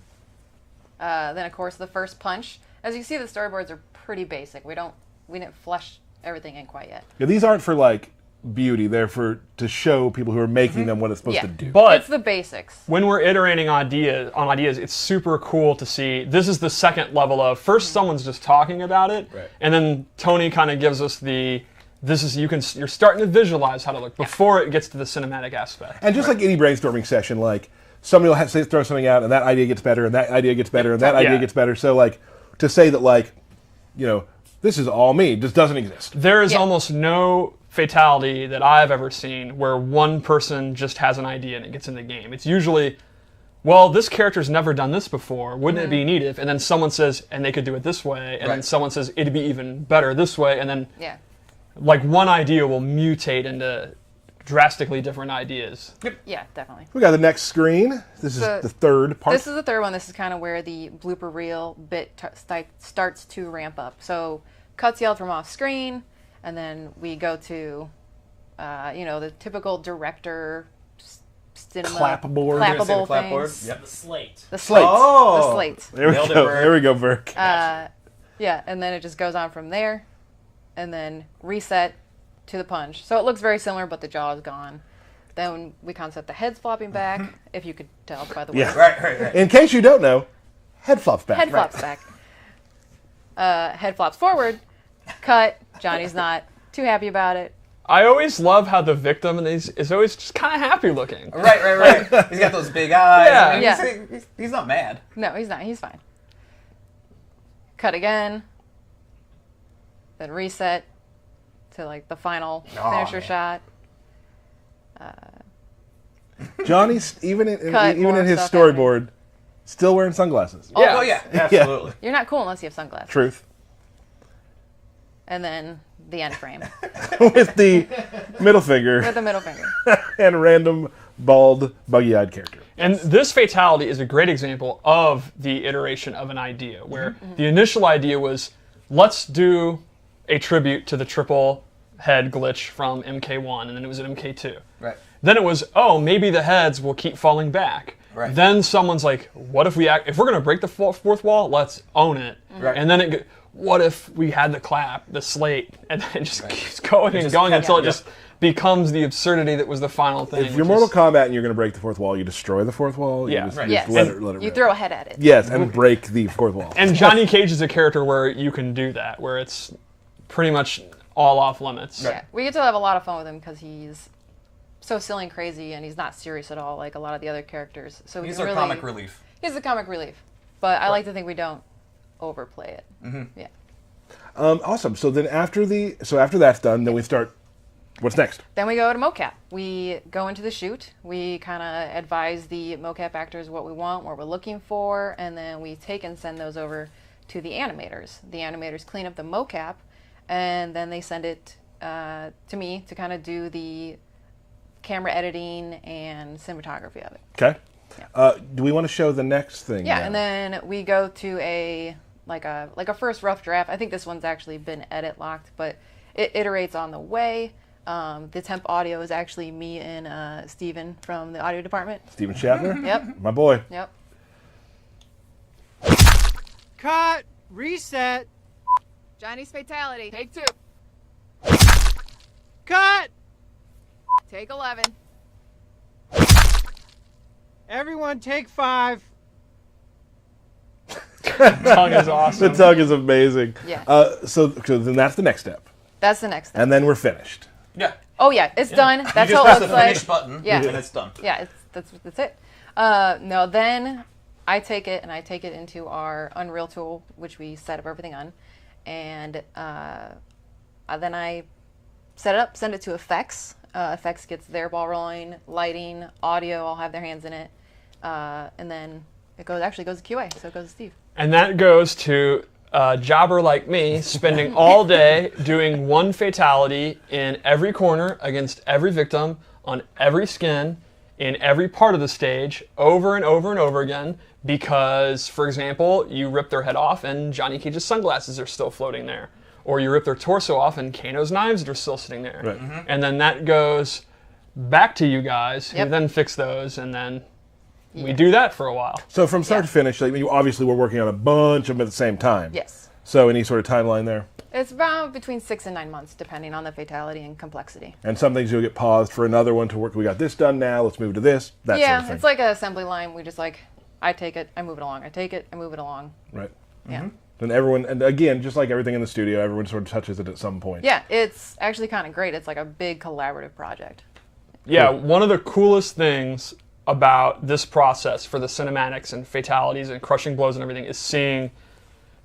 Then of course the first punch. As you see, the storyboards are pretty basic. We didn't flesh everything in quite yet. Yeah, these aren't for like beauty. They're to show people who are making them what it's supposed to do. But it's the basics. When we're iterating on ideas, it's super cool to see. This is the second level of first someone's just talking about it, and then Tony kind of gives us you're starting to visualize how to look before it gets to the cinematic aspect. And just like any brainstorming session, like somebody will throw something out, and that idea gets better, and that idea gets better, and that idea gets better. So like to say that like, this is all me just doesn't exist. There is almost no fatality that I've ever seen where one person just has an idea and it gets in the game. It's usually, well, this character's never done this before. Wouldn't it be neat if? And then someone says, and they could do it this way. And then someone says, it'd be even better this way. And then like one idea will mutate into drastically different ideas. Yeah, definitely. We got the next screen. This is the third part. This is the third one. This is kind of where the blooper reel bit starts to ramp up. So cuts yelled from off screen, and then we go to, the typical director cinema clappable things. Yep. The slate. The slate. Oh. The slate. There we go. There we go, Burke. Yeah, and then it just goes on from there, and then reset to the punch. So it looks very similar, but the jaw is gone. Then we concept the head's flopping back, if you could tell by the way. Yeah. Right. In case you don't know, head flops back. Head flops back. Head flops forward. Cut. Johnny's not too happy about it. I always love how the victim is always just kind of happy looking. Right. He's got those big eyes. Yeah. I mean, he's not mad. No, he's not. He's fine. Cut again. Then reset to like the final finisher shot. Johnny's even in his stuff storyboard, still wearing sunglasses. Oh yeah, absolutely. You're not cool unless you have sunglasses. Truth. And then the end frame. With the middle finger. With the middle finger. And random, bald, buggy-eyed character. And this fatality is a great example of the iteration of an idea, where the initial idea was, let's do a tribute to the triple head glitch from MK1, and then it was at MK2. Right. Then it was, maybe the heads will keep falling back. Right. Then someone's like, what if if we're going to break the fourth wall, let's own it. Right. And then what if we had the slate, and then it just keeps going and going until it just becomes the absurdity that was the final thing. If you're Mortal Kombat and you're going to break the fourth wall, you destroy the fourth wall. Yeah. You just, Yes. let it You rip. throw a head at it. Yes, and break the fourth wall. And Johnny Cage is a character where you can do that, where it's pretty much all off limits. Yeah. We get to have a lot of fun with him because he's so silly and crazy, and he's not serious at all like a lot of the other characters. So He's our our comic relief. He's the comic relief. But I like to think we don't overplay it. Yeah. Awesome. So then after that's done, then we start. What's next? Then we go to mocap. We go into the shoot. We kind of advise the mocap actors what we want, what we're looking for, and then we take and send those over to the animators. The animators clean up the mocap, and then they send it to me to kind of do the camera editing and cinematography of it. Okay. Yeah. Do we want to show the next thing? Yeah, now? and then we go to a first rough draft. I think this one's actually been edit locked, but it iterates on the way. The temp audio is actually me and Steven from the audio department. Steven Shatner? Yep. My boy. Yep. Cut! Reset! Johnny's fatality. Take 2. Cut! Take 11. Everyone take 5. Tongue is awesome. The tongue is amazing. Yeah. So then that's the next step. That's the next step. And then we're finished. Yeah. Oh yeah, it's done. That's you how just it press looks the like. finish button, Yeah. and it's done. Yeah, that's it. No, then I take it into our Unreal tool, which we set up everything on, and then I set it up, send it to Effects. Effects gets their ball rolling, lighting, audio, all have their hands in it, and then it goes to QA, so it goes to Steve. And that goes to a jobber like me, spending all day doing one fatality in every corner against every victim, on every skin, in every part of the stage, over and over and over again, because, for example, you rip their head off and Johnny Cage's sunglasses are still floating there. Or you rip their torso off and Kano's knives are still sitting there. Right. And then that goes back to you guys, Yep. who then fix those, and then we do that for a while. So from start to finish, like, you obviously we're working on a bunch of them at the same time. Yes. So any sort of timeline there? It's about between 6 and 9 months, depending on the fatality and complexity. And some things you'll get paused for another one to work. We got this done now. Let's move to this. That Yeah, sort of thing. it's like an assembly line. We just I take it, I move it along. I take it, I move it along. Right. Yeah. And everyone, and again, just like everything in the studio, everyone sort of touches it at some point. Yeah, it's actually kind of great. It's like a big collaborative project. Yeah, one of the coolest things about this process for the cinematics and fatalities and crushing blows and everything is seeing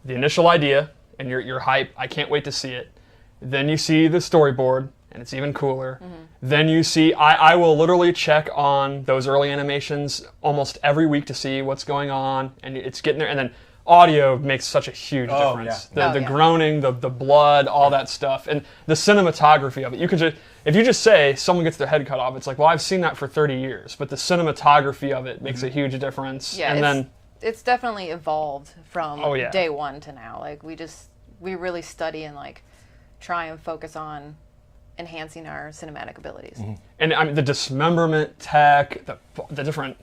the initial idea and your hype. I can't wait to see it. Then you see the storyboard, and it's even cooler. Then you see, I will literally check on those early animations almost every week to see what's going on, and it's getting there. And then audio makes such a huge difference. Yeah. The groaning, the blood, all that stuff, and the cinematography of it. You could just, if you just say someone gets their head cut off, it's like, well, I've seen that for 30 years, but the cinematography of it makes a huge difference. Yeah, and then it's definitely evolved from Oh, yeah. day one to now. Like we really study and like try and focus on enhancing our cinematic abilities. And I mean the dismemberment tech, the different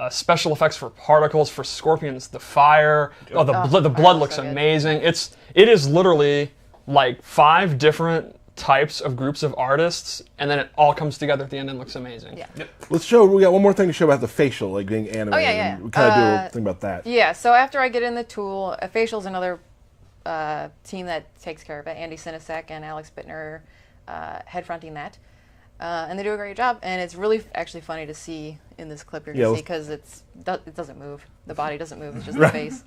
special effects for particles, for scorpions, the fire, the blood looks so good. amazing. It is literally like 5 different types of groups of artists, and then it all comes together at the end and looks amazing. Yeah. Let's show. We got one more thing to show about the facial, like being animated. Oh, yeah. We kind of do a thing about that. Yeah, so after I get in the tool, Facial's another team that takes care of it. Andy Sinisek and Alex Bittner head fronting that. And they do a great job, and it's really actually funny to see in this clip you're going to see, because it doesn't move. The body doesn't move, it's just the face.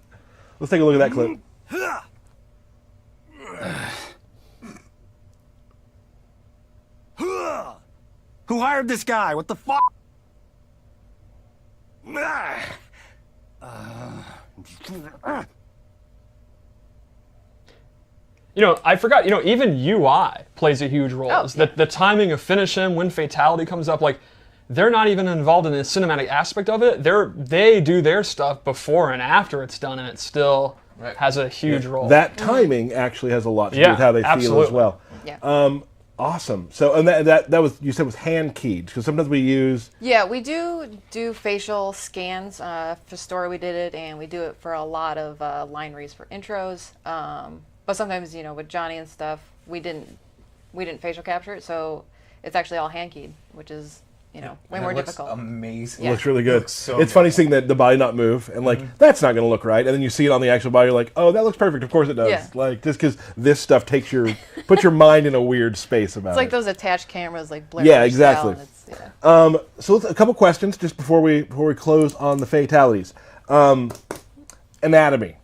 Let's take a look at that clip. Who hired this guy? What the fuck? I forgot, even UI plays a huge role. Oh, yeah. The timing of finish him, when fatality comes up, like, they're not even involved in the cinematic aspect of it. They do their stuff before and after it's done, and it still has a huge role. That timing actually has a lot to do with how they feel as well. Yeah. Awesome. So, and that was, you said, was hand keyed, because sometimes we use. Yeah, we do facial scans. For Story we did it, and we do it for a lot of line reads for intros. But sometimes, with Johnny and stuff, we didn't facial capture it, so it's actually all hand keyed, which is way more difficult. Amazing. It looks really good. Looks so it's good. funny seeing the body not move, and that's not going to look right, and then you see it on the actual body, you're like, oh, that looks perfect. Of course it does. Yeah. Like, just because this stuff puts your mind in a weird space about it. It's like those attached cameras, like Blair Yeah, Witch exactly. style, So a couple questions just before we close on the fatalities. Anatomy.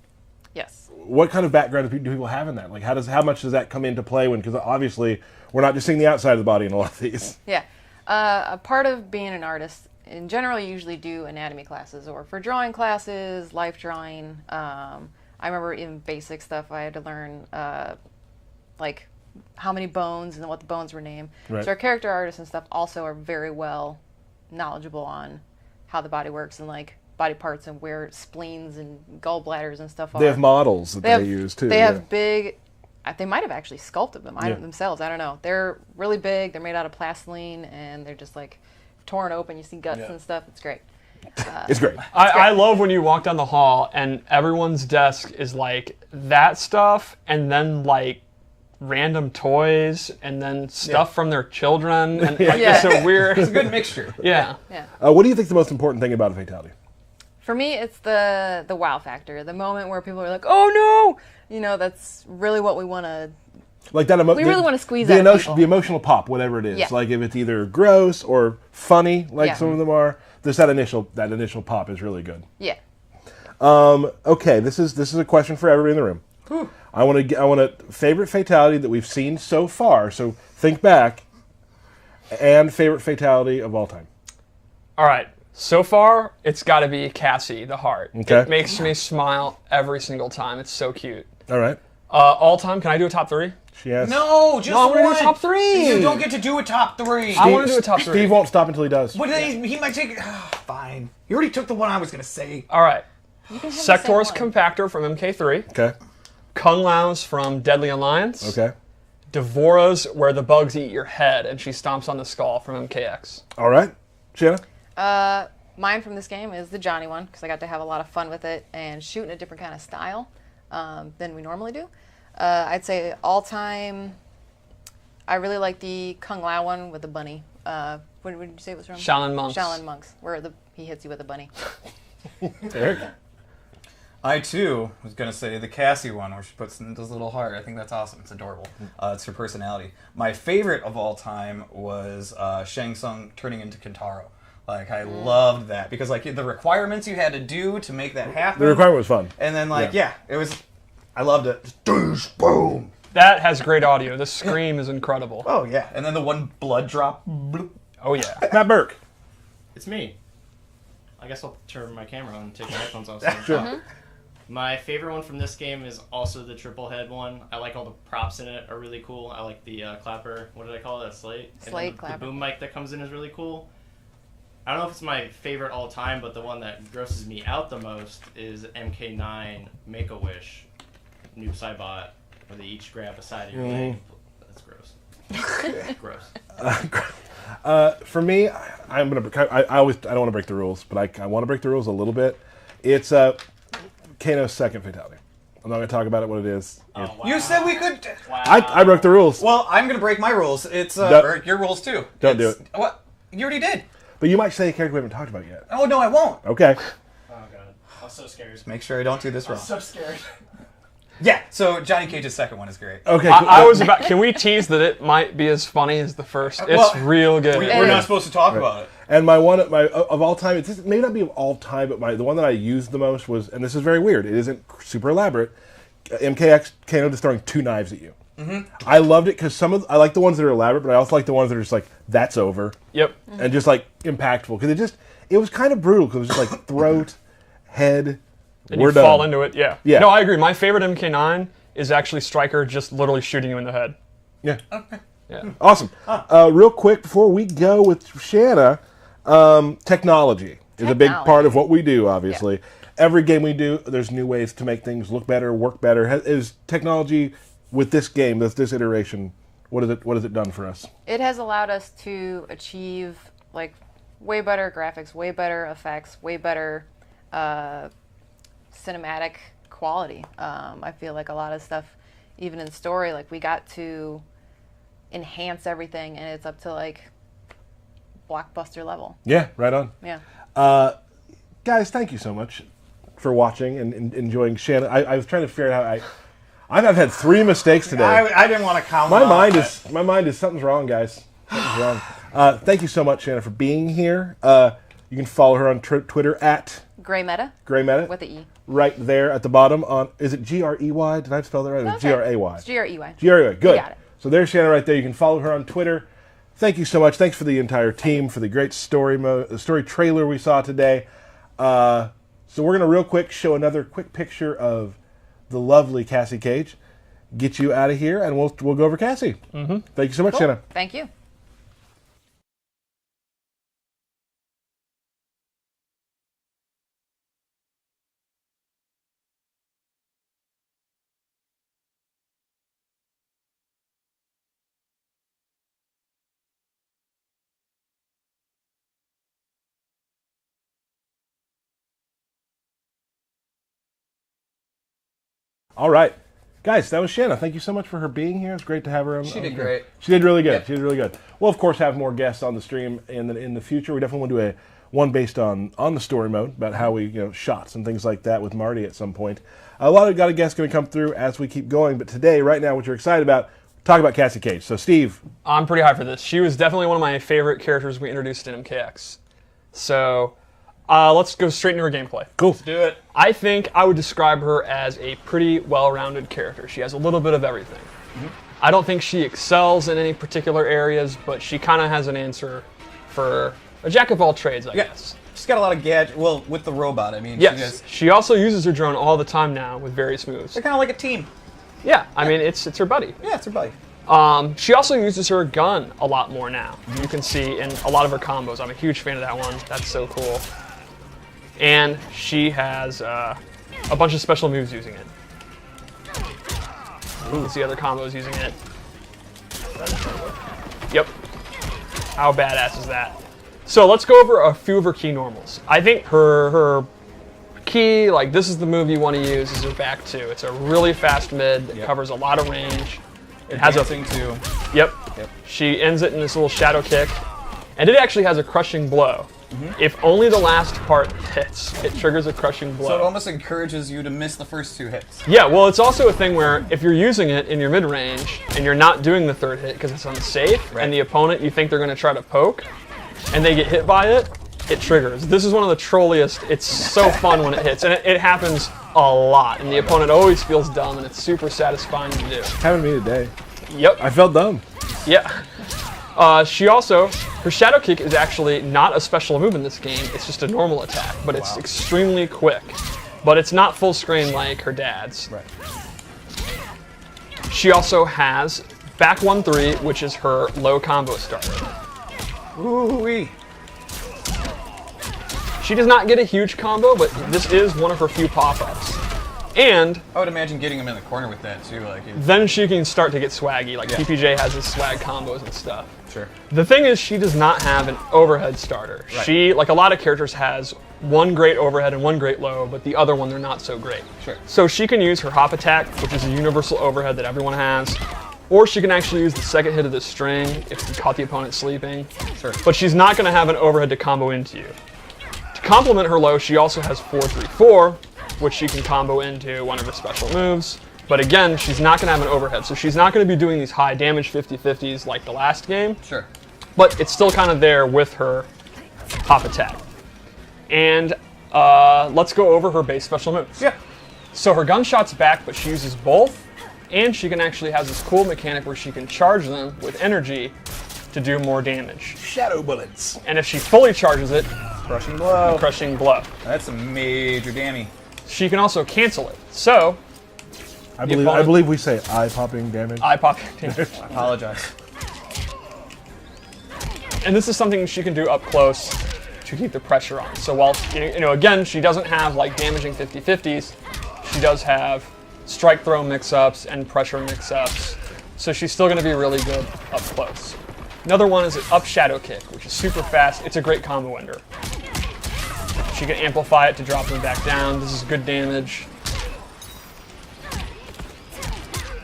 Yes. What kind of background do people have in that? Like, how much does that come into play when? Because obviously we're not just seeing the outside of the body in a lot of these. Yeah. A part of being an artist, in general, you usually do anatomy classes, or for drawing classes, life drawing. I remember in basic stuff I had to learn like how many bones and what the bones were named. Right. So our character artists and stuff also are very well knowledgeable on how the body works and like body parts and where spleens and gallbladders and stuff are. They have models that they use too. They have big. They might have actually sculpted them themselves. I don't know. They're really big. They're made out of plastiline, and they're just like torn open. You see guts and stuff. It's great. It's great. I love when you walk down the hall and everyone's desk is like that stuff, and then like random toys, and then stuff from their children, and like it's so weird. It's a good mixture. Yeah. What do you think is the most important thing about a fatality? For me, it's the wow factor. The moment where people are like, "Oh no!" That's really what we want to. Like that. We really want to squeeze out people. The emotional pop, whatever it is. Yeah. Like if it's either gross or funny, like Yeah. some of them are. There's that initial pop is really good. Yeah. Okay, this is a question for everybody in the room. I want a favorite fatality that we've seen so far. So think back, and favorite fatality of all time. All right. So far, it's got to be Cassie, the heart. Okay. It makes me smile every single time. It's so cute. All right. All time, can I do a top 3? Yes. No, just I want to do one. a top 3. You don't get to do a top 3. I want to do a top 3. Steve won't stop until he does. But then he might take it. Fine. You already took the one I was going to say. All right. You can have Sector's the same one. Compactor from MK3. Okay. Kung Lao's from Deadly Alliance. Okay. Devora's where the bugs eat your head and she stomps on the skull from MKX. All right. Shanna? Mine from this game is the Johnny one, because I got to have a lot of fun with it and shoot in a different kind of style than we normally do. I'd say all time, I really like the Kung Lao one with the bunny. What did you say it was from? Shaolin Monks. Shaolin Monks, where he hits you with a bunny. Eric? I too was gonna say the Cassie one, where she puts in this little heart. I think that's awesome. It's adorable. It's her personality. My favorite of all time was Shang Tsung turning into Kentaro. Like I loved that because like the requirements you had to do to make that happen. The requirement was fun. And then like it was. I loved it. Just boom. That has great audio. The scream is incredible. Oh yeah, and then the one blood drop. Bloop. Oh yeah. Matt Burke. It's me. I guess I'll turn my camera on and take my headphones off. Sure. My favorite one from this game is also the triple head one. I like all the props in it are really cool. I like the clapper. What did I call it? A slate? Slate And clapper. The boom mic that comes in is really cool. I don't know if it's my favorite all time, but the one that grosses me out the most is MK9 Make-A-Wish Noob Saibot, where they each grab a side of your leg. That's gross. Gross. For me, I don't want to break the rules, but I want to break the rules a little bit. It's Kano's second fatality. I'm not going to talk about it. What it is. Wow. You said we could. Wow. I broke the rules. Well, I'm going to break my rules. It's Don't- your rules too. Don't do it. What? You already did. But you might say a character we haven't talked about yet. Oh no, I won't. Okay. Oh god, I'm so scared. Make sure I don't do this I'm wrong. so scared. Yeah. So Johnny Cage's second one is great. Okay. I was about. Can we tease that it might be as funny as the first? It's Well, real good. We're not supposed to talk about it. And my one of all time, it may not be of all time, but the one that I used the most was, and this is very weird. It isn't super elaborate. MKX Kano just throwing 2 knives at you. Mm-hmm. I loved it because I like the ones that are elaborate, but I also like the ones that are just like that's over. Yep. And just like impactful because it was kind of brutal because it was just like throat, head. And we're you done. fall into it. Yeah. Yeah. No, I agree. My favorite MK9 is actually Stryker just literally shooting you in the head. Yeah. Okay. Yeah. Awesome. Real quick before we go with Shanna, technology is a big part of what we do. Obviously, every game we do, there's new ways to make things look better, work better. Is technology with this game, this iteration, what has it done for us? It has allowed us to achieve like way better graphics, way better effects, way better cinematic quality. I feel like a lot of stuff, even in story, like we got to enhance everything, and it's up to like blockbuster level. Yeah, right on. Yeah. Guys, thank you so much for watching and enjoying Shanna. I was trying to figure out how I've had 3 mistakes today. I didn't want to count. My mind is something's wrong, guys. Something's wrong. Thank you so much, Shanna, for being here. You can follow her on Twitter at Gray Meta. Gray Meta. With the E. Right there at the bottom on, is it Grey? Did I spell that right? No, It's Gray. It's Grey. Grey, good. You got it. So there's Shanna right there. You can follow her on Twitter. Thank you so much. Thanks for the entire team for the great story trailer we saw today. So we're going to real quick show another quick picture of the lovely Cassie Cage. Get you out of here, and we'll go over Cassie. Mm-hmm. Thank you so much, Cool. Shanna. Thank you. All right. Guys, that was Shanna. Thank you so much for her being here. It's great to have her on. She did great. She did really good. Yep. She did really good. We'll, of course, have more guests on the stream in the future. We definitely want to do one based on the story mode, about how we shots and things like that with Marty at some point. A lot of guests going to come through as we keep going, but today, right now, what you're excited about, talk about Cassie Cage. So, Steve. I'm pretty high for this. She was definitely one of my favorite characters we introduced in MKX. So, let's go straight into her gameplay. Cool. Let's do it. I think I would describe her as a pretty well-rounded character. She has a little bit of everything. Mm-hmm. I don't think she excels in any particular areas, but she kind of has an answer for a jack of all trades, I guess. She's got a lot of gadgets. Well, with the robot, I mean. Yes. She also uses her drone all the time now with various moves. They're kind of like a team. Yeah. I mean, it's her buddy. Yeah, it's her buddy. She also uses her gun a lot more now. Mm-hmm. You can see in a lot of her combos. I'm a huge fan of that one. That's so cool. And she has a bunch of special moves using it. You can see other combos using it. Yep. How badass is that? So let's go over a few of her key normals. I think her key, like this is the move you want to use, is her back two. It's a really fast mid that covers a lot of range. It has a thing too. Yep. She ends it in this little shadow kick. And it actually has a crushing blow. Mm-hmm. If only the last part hits, it triggers a crushing blow. So it almost encourages you to miss the first 2 hits. Yeah, well, it's also a thing where if you're using it in your mid-range and you're not doing the 3rd hit because it's unsafe, and the opponent, you think they're going to try to poke, and they get hit by it, it triggers. This is one of the trolliest. It's so fun when it hits, and it happens a lot, and the opponent always feels dumb, and it's super satisfying to do. Happened to me today. Yep. I felt dumb. Yeah. She also, her shadow kick is actually not a special move in this game. It's just a normal attack, but it's extremely quick. but it's not full screen like her dad's. Right. She also has back 1-3, which is her low combo starter. Ooh-wee. She does not get a huge combo, but this is one of her few pop-ups. And I would imagine getting him in the corner with that too. Then she can start to get swaggy, like PPJ has his swag combos and stuff. Sure. The thing is, she does not have an overhead starter. Right. She, like a lot of characters, has one great overhead and one great low, but the other one they're not so great. Sure. So she can use her hop attack, which is a universal overhead that everyone has, or she can actually use the second hit of the string if you caught the opponent sleeping. Sure. But she's not going to have an overhead to combo into you. To complement her low, she also has 4-3-4, which she can combo into one of her special moves. But again, she's not going to have an overhead, so she's not going to be doing these high damage 50-50s like the last game. Sure. But it's still kind of there with her hop attack. And let's go over her base special moves. Yeah. So her gunshot's back, but she uses both, and she can actually have this cool mechanic where she can charge them with energy to do more damage. Shadow bullets. And if she fully charges it, Crushing blow. Crushing blow. That's a major damage. She can also cancel it. So I believe we say eye-popping damage. Eye-popping damage. I apologize. And this is something she can do up close to keep the pressure on. So while, again, she doesn't have like damaging 50-50s, she does have strike throw mix-ups and pressure mix-ups. So she's still going to be really good up close. Another one is an up shadow kick, which is super fast. It's a great combo ender. She can amplify it to drop them back down. This is good damage.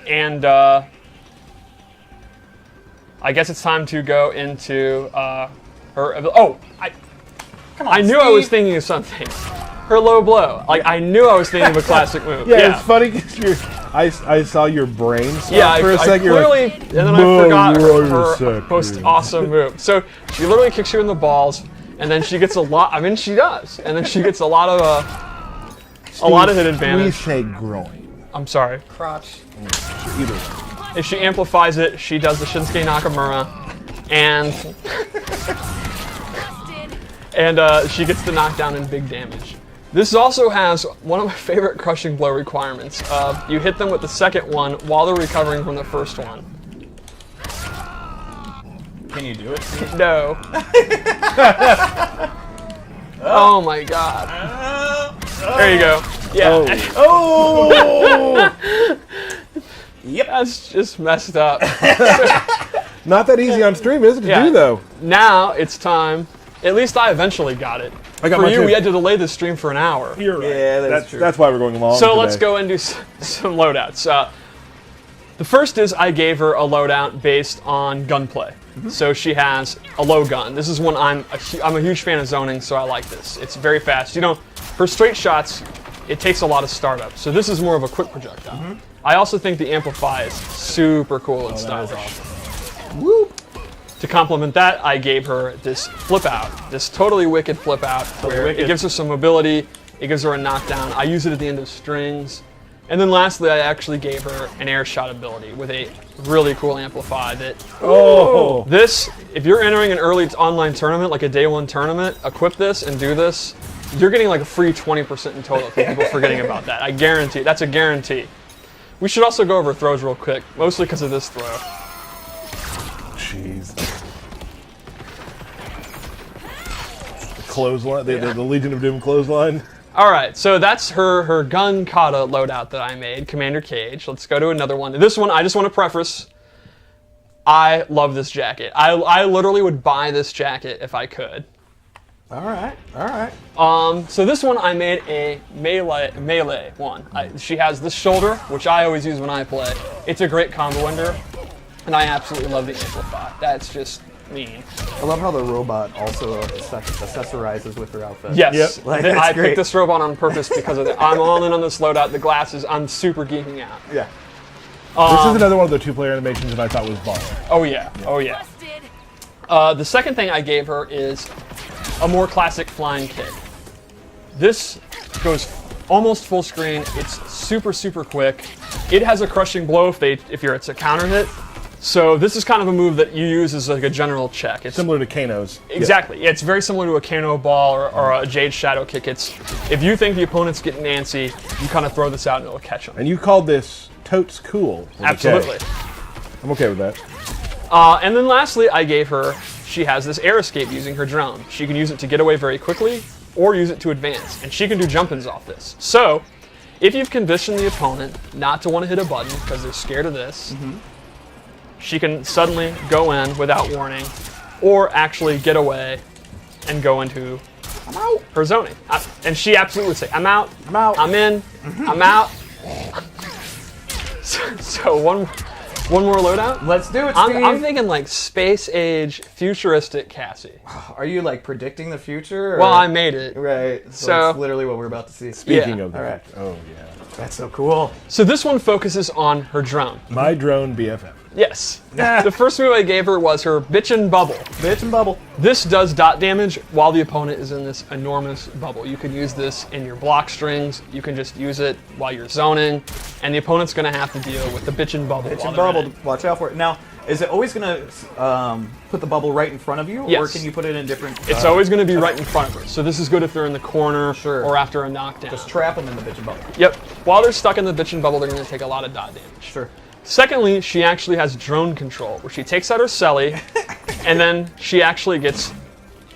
And I guess it's time to go into her. Oh, Come on, I knew Steve. I was thinking of something. Her low blow. Like I knew I was thinking of a classic move. Yeah, it's funny because I saw your brain stop for a I second. clearly, and then I forgot her her most awesome move. So she literally kicks you in the balls, and then she gets a lot. I mean, she does, and then she gets a lot of hit advantage. We say groin. I'm sorry. Crotch. Either way. If she amplifies it, she does the Shinsuke Nakamura, and she gets the knockdown and big damage. This also has one of my favorite crushing blow requirements. You hit them with the second one while they're recovering from the first one. Can you do it? No. Oh my god. There you go. Yeah. Oh. Yep. That's just messed up. Not that easy on stream, is it, to do, though? Now it's time. At least I eventually got it. I got For mine you, too. we had to delay the stream for an hour. You're right. Yeah, that's true. That's why we're going long So today. let's go and do some loadouts. The first is I gave her a loadout based on gunplay. So she has a low gun. This is one I'm a huge fan of zoning, so I like this. It's very fast. For straight shots, it takes a lot of startup. So this is more of a quick projectile. I also think the amplify is super cool and stylish. Woo! To complement that, I gave her this flip out, this totally wicked flip out, where it gives her some mobility, it gives her a knockdown. I use it at the end of strings. And then lastly, I actually gave her an air shot ability with a really cool amplify that, this, if you're entering an early online tournament, like a day one tournament, equip this and do this, you're getting like a free 20% in total for people forgetting about that. I guarantee, that's a guarantee. We should also go over throws real quick, mostly because of this throw. Jeez. The clothesline, the Legion of Doom clothesline. All right, so that's her gun kata loadout that I made, Commander Cage. Let's go to another one. This one, I just want to preface, I love this jacket. I literally would buy this jacket if I could. All right. So this one I made a melee one. She has this shoulder, which I always use when I play. It's a great combo ender, and I absolutely love the amplify. That's just mean. I love how the robot also accessorizes with her outfit. Yes, Like, I that's great. picked this robot on purpose because of that. I'm all in on this loadout. The glasses, I'm super geeking out. Yeah. This is another one of the two-player animations that I thought was baller. Oh yeah, oh yeah. The second thing I gave her is a more classic flying kick. This goes almost full screen. It's super quick. It has a crushing blow if it's a counter hit. So this is kind of a move that you use as like a general check. It's Similar to Kano's. exactly. Yeah, it's very similar to a Kano ball or a Jade Shadow Kick. It's if you think the opponent's getting antsy, you kind of throw this out and it'll catch them. And you called this totes cool. with a K. Absolutely. I'm okay with that. And then lastly, I gave her, she has this air escape using her drone. She can use it to get away very quickly or use it to advance. And she can do jump-ins off this. So, if you've conditioned the opponent not to want to hit a button because they're scared of this, she can suddenly go in without warning or actually get away and go into her zoning. And she absolutely would say, I'm out, I'm in, I'm out. So one more loadout? Let's do it, Steve. I'm thinking like space age, futuristic Cassie. Are you like predicting the future? Or? Well, I made it. Right. So it's literally what we're about to see. Speaking of that. All right. Oh, yeah. That's so cool. So this one focuses on her drone. My drone BFF. Yes. The first move I gave her was her Bitchin' Bubble. Bitchin' Bubble. This does dot damage while the opponent is in this enormous bubble. You can use this in your block strings. You can just use it while you're zoning. And the opponent's going to have to deal with the Bitchin' Bubble. Bitchin' Bubble. Watch out for it. Now, is it always going to put the bubble right in front of you? Yes. Or can you put it in different... It's always going to be right in front of her. So this is good if they're in the corner or after a knockdown. Just trap them in the Bitchin' Bubble. Yep. While they're stuck in the Bitchin' Bubble, they're going to take a lot of dot damage. Sure. Secondly, she actually has drone control, where she takes out her celly, and then she actually gets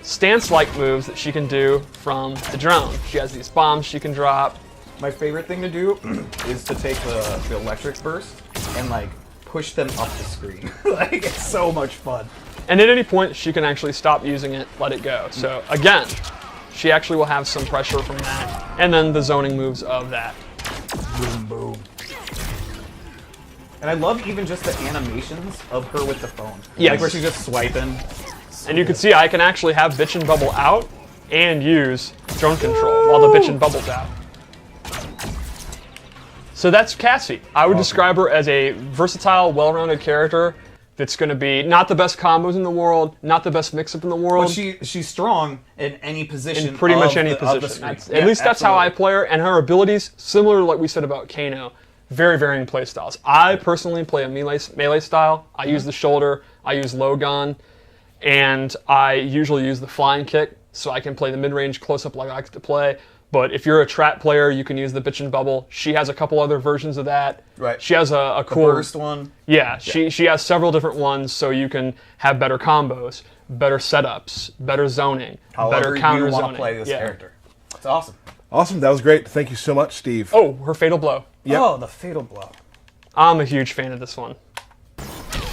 stance-like moves that she can do from the drone. She has these bombs she can drop. My favorite thing to do is to take the electric burst and like push them up the screen. Like, it's so much fun. And at any point, she can actually stop using it, let it go. So again, she actually will have some pressure from that, and then the zoning moves of that. Boom, boom. And I love even just the animations of her with the phone. Yes. Like where she's just swiping. And you can see I can actually have Bitchin' Bubble out and use drone control while the Bitchin' Bubble's out. So that's Cassie. I would describe her as a versatile, well-rounded character that's going to be not the best combos in the world, not the best mix-up in the world. Well, she's strong in any position. In pretty much any position. At least that's how I play her. And her abilities, similar to what we said about Kano, very varying play styles. I personally play a melee style. I use the shoulder, I use low gun, and I usually use the flying kick, so I can play the mid-range close-up like I like to play. But if you're a trap player, you can use the Bitchin' Bubble. She has a couple other versions of that. Right. She has a cool... The burst one. Yeah, she has several different ones, so you can have better combos, better setups, better zoning, better counter you zoning. want to play this character. It's awesome. Awesome. That was great. Thank you so much, Steve. Oh, her Fatal Blow. Yep. Oh, the Fatal Blow. I'm a huge fan of this one.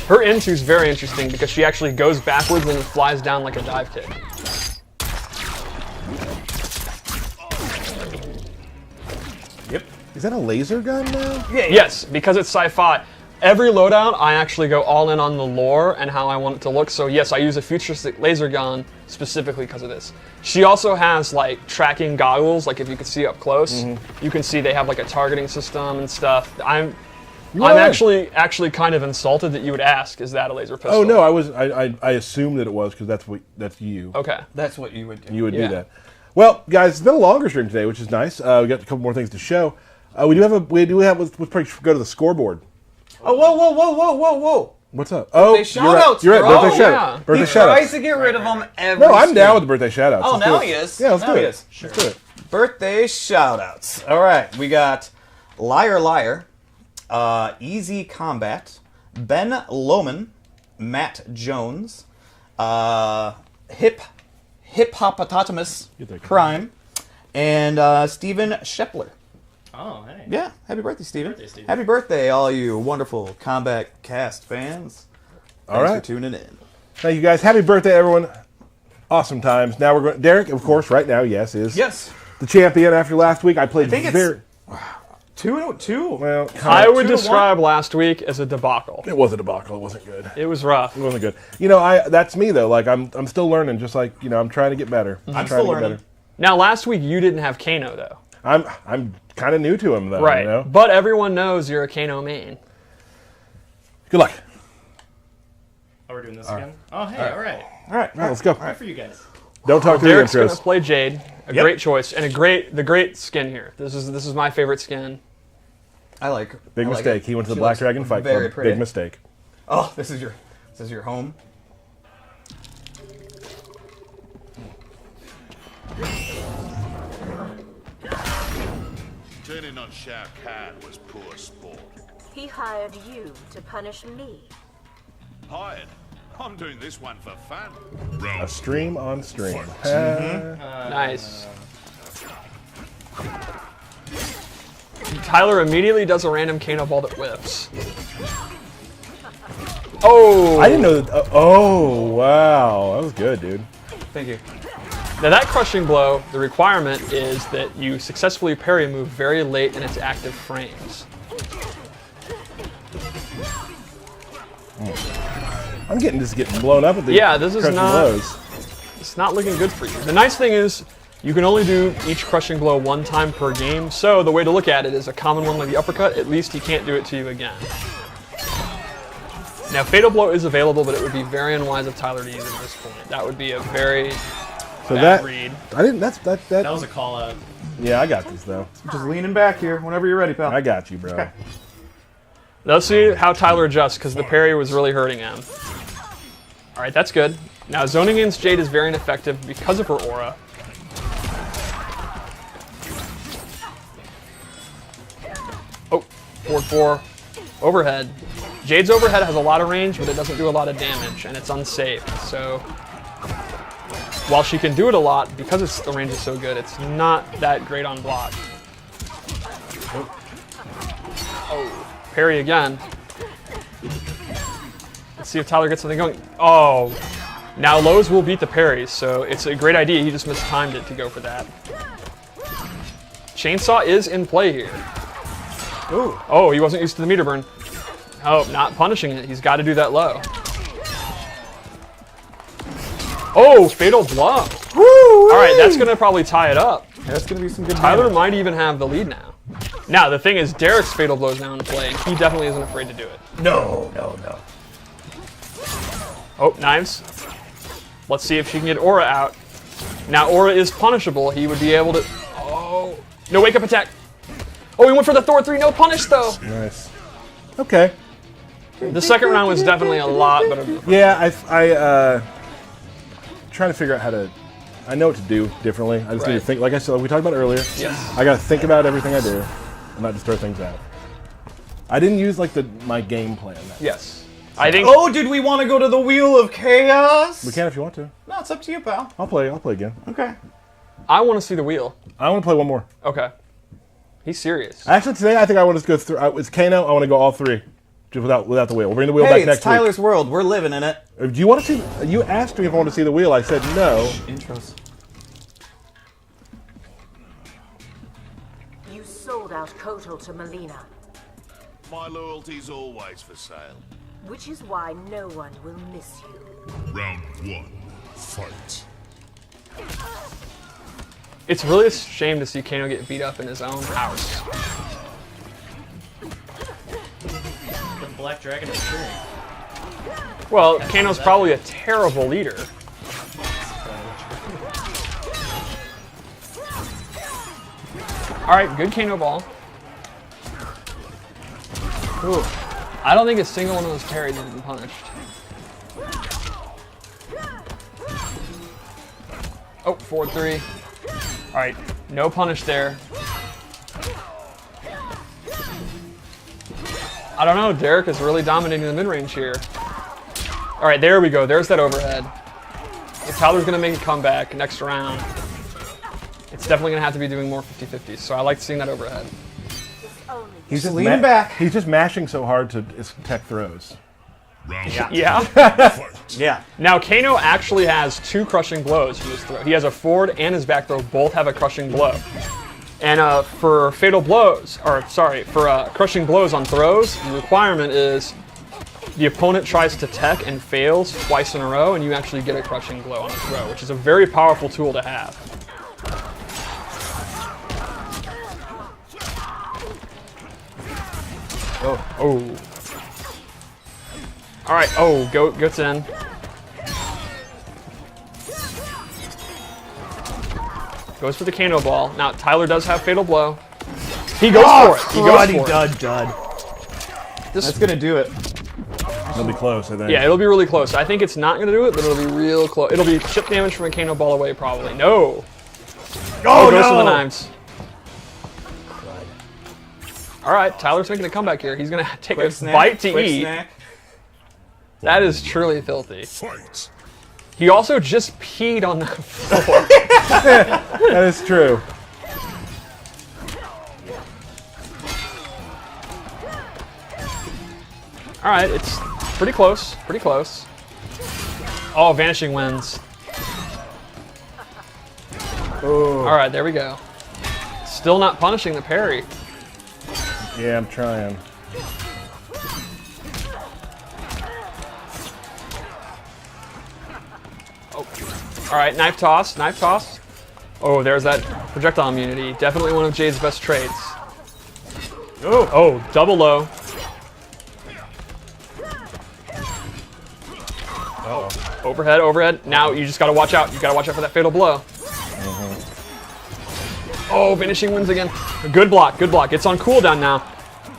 Her into is very interesting because she actually goes backwards and flies down like a dive kick. Yep. Is that a laser gun now? Yeah. Yes, because it's sci-fi. Every loadout, I actually go all in on the lore and how I want it to look. So yes, I use a futuristic laser gun specifically because of this. She also has like tracking goggles, like if you can see up close, you can see they have like a targeting system and stuff. I'm actually kind of insulted that you would ask, is that a laser pistol? Oh no, I assumed that it was because that's you. Okay. That's what you would do. You would do that. Well, guys, it's been a longer stream today, which is nice. We got a couple more things to show. We do have. Let's probably go to the scoreboard. Oh, whoa. What's up? Birthday shout-outs, you're right. bro. Birthday shout-out. He Birthday shout-outs. tries to get rid of them every No, I'm stream. down with the birthday shout-outs. Oh, Let's now do it. he is. Yeah, let's Now do he it. is. Sure. Let's do it. Birthday shout-outs. All right, we got Liar Liar, Easy Combat, Ben Loman, Matt Jones, Hip Hoppopotamus Prime, and Steven Shepler. Oh, hey. Yeah, happy birthday, Steven. Happy birthday, Steven. Happy birthday, all you wonderful Kombat Kast fans. All Thanks right. for tuning in. Thank you, guys. Happy birthday, everyone. Awesome times. Now we're going. Derek, of course, right now, is the champion after last week. I played very. 2-2. Well, I would describe last week as a debacle. It was a debacle. It wasn't good. It was rough. It wasn't good. You know, that's me though. Like I'm still learning. Just like I'm trying to get better. I'm still learning. Now, last week you didn't have Kano though. I'm kind of new to him though. Right. You know? But everyone knows you're a Kano main. Good luck. Oh, we're doing this again? Oh, hey, all right. All right, let's go. All right for you guys. Don't talk to the Derek's going to intros. play Jade. Great choice and the great skin here. This is my favorite skin. I like. Big mistake. He went to the Black Dragon Fight Club. Pretty. Big mistake. Oh, this is your home. Turning on Shao Kahn was poor sport. He hired you to punish me. Hired? I'm doing this one for fun. A stream on stream. Nice. Tyler immediately does a random Kano ball that whips. Oh! I didn't know that. Oh, wow. That was good, dude. Thank you. Now that crushing blow, the requirement is that you successfully parry a move very late in its active frames. I'm just getting blown up with the this is crushing not. blows. It's not looking good for you. The nice thing is, you can only do each crushing blow one time per game. So the way to look at it is a common one like the uppercut. At least he can't do it to you again. Now fatal blow is available, but it would be very unwise of Tyler to use it at this point. That would be a very bad read. I didn't. That was a call out. Yeah, I got this though. Just leaning back here whenever you're ready, pal. I got you, bro. Okay. Let's see how Tyler adjusts, because the parry was really hurting him. All right, that's good. Now zoning against Jade is very ineffective because of her aura. Oh, 4-4 overhead. Jade's overhead has a lot of range, but it doesn't do a lot of damage, and it's unsafe. So while she can do it a lot, because the range is so good, it's not that great on block. Oh, parry again. Let's see if Tyler gets something going. Oh, now lows will beat the parries, so it's a great idea. He just mistimed it to go for that. Chainsaw is in play here. Ooh. Oh, he wasn't used to the meter burn. Oh, not punishing it. He's got to do that low. Oh, fatal blow. Woo! All right, that's going to probably tie it up. Yeah, that's going to be some good Tyler damage. might even have the lead now. Now, the thing is, Derek's fatal blow is now in play, and he definitely isn't afraid to do it. No. Oh, knives. Let's see if she can get Aura out. Now, Aura is punishable. He would be able to... Oh, no wake-up attack. Oh, he went for the Thor 3, no punish, though. Nice. Okay. The second round was definitely a lot better. Yeah, I trying to figure out how to. I know what to do differently. I just need to think. Like I said, we talked about earlier. Yes. I got to think about everything I do, and not just throw things out. I didn't use like my game plan. Yes. I think. Oh, did we want to go to the Wheel of Chaos? We can if you want to. No, it's up to you, pal. I'll play again. Okay. I want to see the wheel. I want to play one more. Okay. He's serious. Actually, today I think I want to go through. It's Kano. I want to go all three, just without the wheel. We'll bring the wheel back next it's Tyler's world. We're living in it. week. Do you want to see? You asked me if I want to see the wheel. I said no. Intros. You sold out Kotal to Melina, My loyalty's always for sale. which is why no one will miss you. Round 1. Fight. It's really a shame to see Kano get beat up in his own house. The Black Dragon is true. Well, Kano's probably a terrible leader. All right, good Kano ball. Ooh. I don't think a single one of those parries has been punished. Oh, 4-3. All right, no punish there. I don't know, Derek is really dominating the mid-range here. All right, there we go. There's that overhead. If Tyler's gonna make a comeback next round, it's definitely gonna have to be doing more 50-50s. So I like seeing that overhead. He's just leaning back. He's just mashing so hard to tech throws. Round Yeah. Now Kano actually has 2 crushing blows from his throw. He has a forward and his back throw both have a crushing blow. And for fatal blows, for crushing blows on throws, the requirement is the opponent tries to tech and fails twice in a row, and you actually get a crushing blow on a throw, which is a very powerful tool to have. Oh. All right. Oh, goat's in. Goes for the Kano ball. Now Tyler does have fatal blow. He goes for it. He goes for it. Dud. That's gonna do it. It'll be close, I think. Yeah, it'll be really close. I think it's not going to do it, but it'll be real close. It'll be chip damage from a Kano ball away, probably. No! Oh, goes no! for the knives. All right, Tyler's making a comeback here. He's going to take a bite to eat. Snack. That is truly filthy. Fight. He also just peed on the floor. That is true. All right, it's pretty close. Pretty close. Oh, Vanishing wins. Oh. All right, there we go. Still not punishing the parry. Yeah, I'm trying. Oh. All right, knife toss, knife toss. Oh, there's that projectile immunity. Definitely one of Jade's best traits. Oh, double low. Uh-oh. Overhead, overhead. Now you just gotta watch out. You gotta watch out for that fatal blow. Oh, finishing wins again. Good block, good block. It's on cooldown now.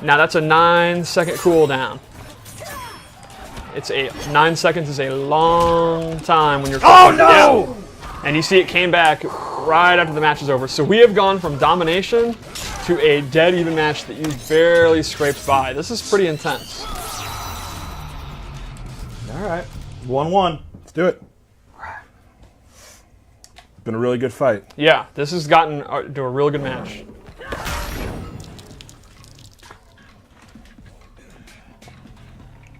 Now that's a 9-second cooldown. It's 9 seconds is a long time when you're. Oh no! Yeah. And you see it came back right after the match is over. So we have gone from domination to a dead even match that you barely scraped by. This is pretty intense. All right. 1-1. Let's do it. Been a really good fight. Yeah, this has gotten to a real good match.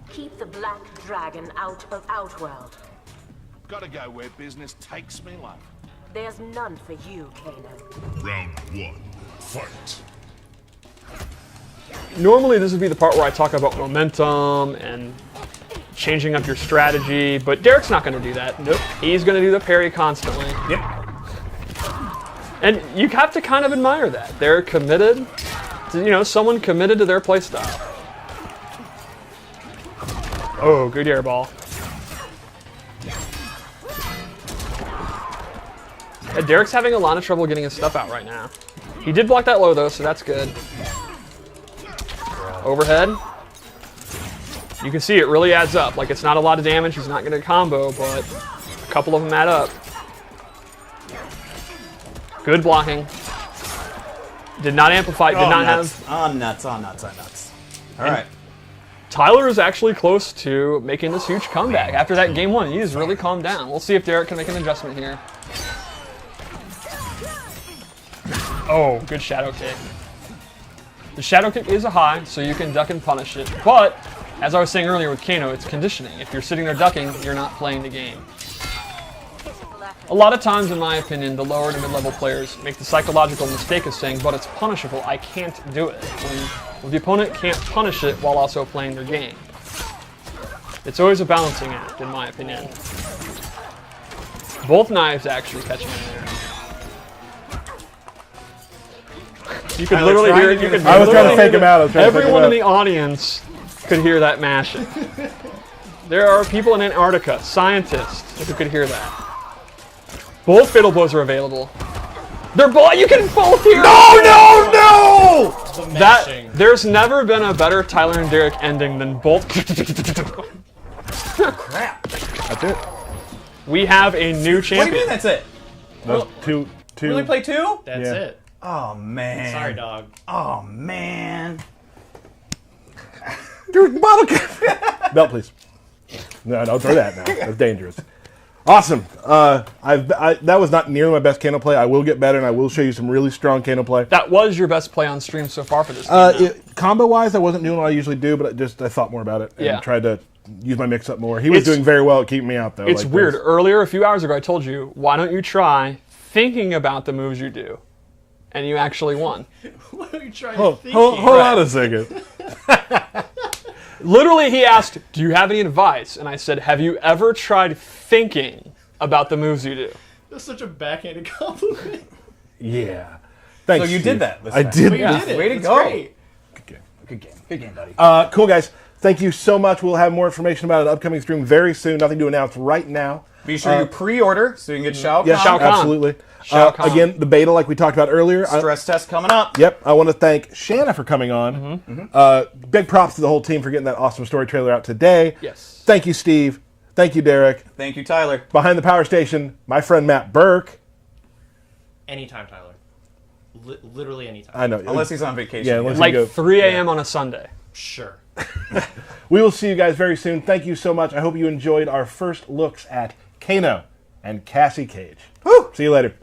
Keep the black dragon out of Outworld. Gotta go where business takes me, love. There's none for you, Kano. Round 1. Fight. Normally this would be the part where I talk about momentum and changing up your strategy, but Derek's not going to do that. Nope. He's going to do the parry constantly. Yep. And you have to kind of admire that. They're committed to, someone committed to their playstyle. Oh, good air ball. Yeah, Derek's having a lot of trouble getting his stuff out right now. He did block that low though, so that's good. Overhead. You can see it really adds up. Like, it's not a lot of damage. He's not going to combo, but a couple of them add up. Good blocking. Did not amplify. Did not have. On nuts. All right. Tyler is actually close to making this huge comeback. After that game one, he's really calmed down. We'll see if Derek can make an adjustment here. Oh, good shadow kick. The shadow kick is a high, so you can duck and punish it. But, as I was saying earlier with Kano, it's conditioning. If you're sitting there ducking, you're not playing the game. A lot of times, in my opinion, the lower to mid-level players make the psychological mistake of saying, but it's punishable, I can't do it. When the opponent can't punish it while also playing their game. It's always a balancing act, in my opinion. Both knives actually catching in there. You could literally hear it. I was trying to fake him out. Everyone in the audience could hear that mashing. There are people in Antarctica, scientists, who could hear that. Both fatal blows are available. They're both. You can both hear. No! There's never been a better Tyler and Derek ending than both. Crap. That's it. We have a new champion. What do you mean that's it? No, two. Really play 2? That's it. Oh man. Sorry, dog. Oh man. Dude, bottle cap. Belt, please. No, don't throw that now. That's dangerous. Awesome. That was not nearly my best Kano play. I will get better, and I will show you some really strong Kano play. That was your best play on stream so far for this game. Combo-wise, I wasn't doing what I usually do, but I thought more about it and tried to use my mix-up more. He was doing very well at keeping me out, though. It's weird. Earlier, a few hours ago, I told you, why don't you try thinking about the moves you do? And you actually won. Why don't you try thinking? Hold on a second. Literally, he asked, do you have any advice? And I said, have you ever tried thinking about the moves you do? That's such a backhanded compliment. Yeah. Thanks, So you Steve. did that this I time. did. Well, you did it. Way to That's go. Great. Good game, buddy. Cool, guys. Thank you so much. We'll have more information about an upcoming stream very soon. Nothing to announce right now. Be sure you pre-order so you can get Shao Kahn. Yes, absolutely. Shao Kahn. Again, the beta, like we talked about earlier. Stress test coming up. Yep. I want to thank Shanna for coming on. Big props to the whole team for getting that awesome story trailer out today. Yes. Thank you, Steve. Thank you, Derek. Thank you, Tyler. Behind the power station, my friend Matt Burke. Anytime, Tyler. Literally anytime. I know. Unless he's on vacation. Yeah, unless Like you go. 3 a.m. on a Sunday. Sure. We will see you guys very soon. Thank you so much. I hope you enjoyed our first looks at Kano and Cassie Cage. Woo! See you later.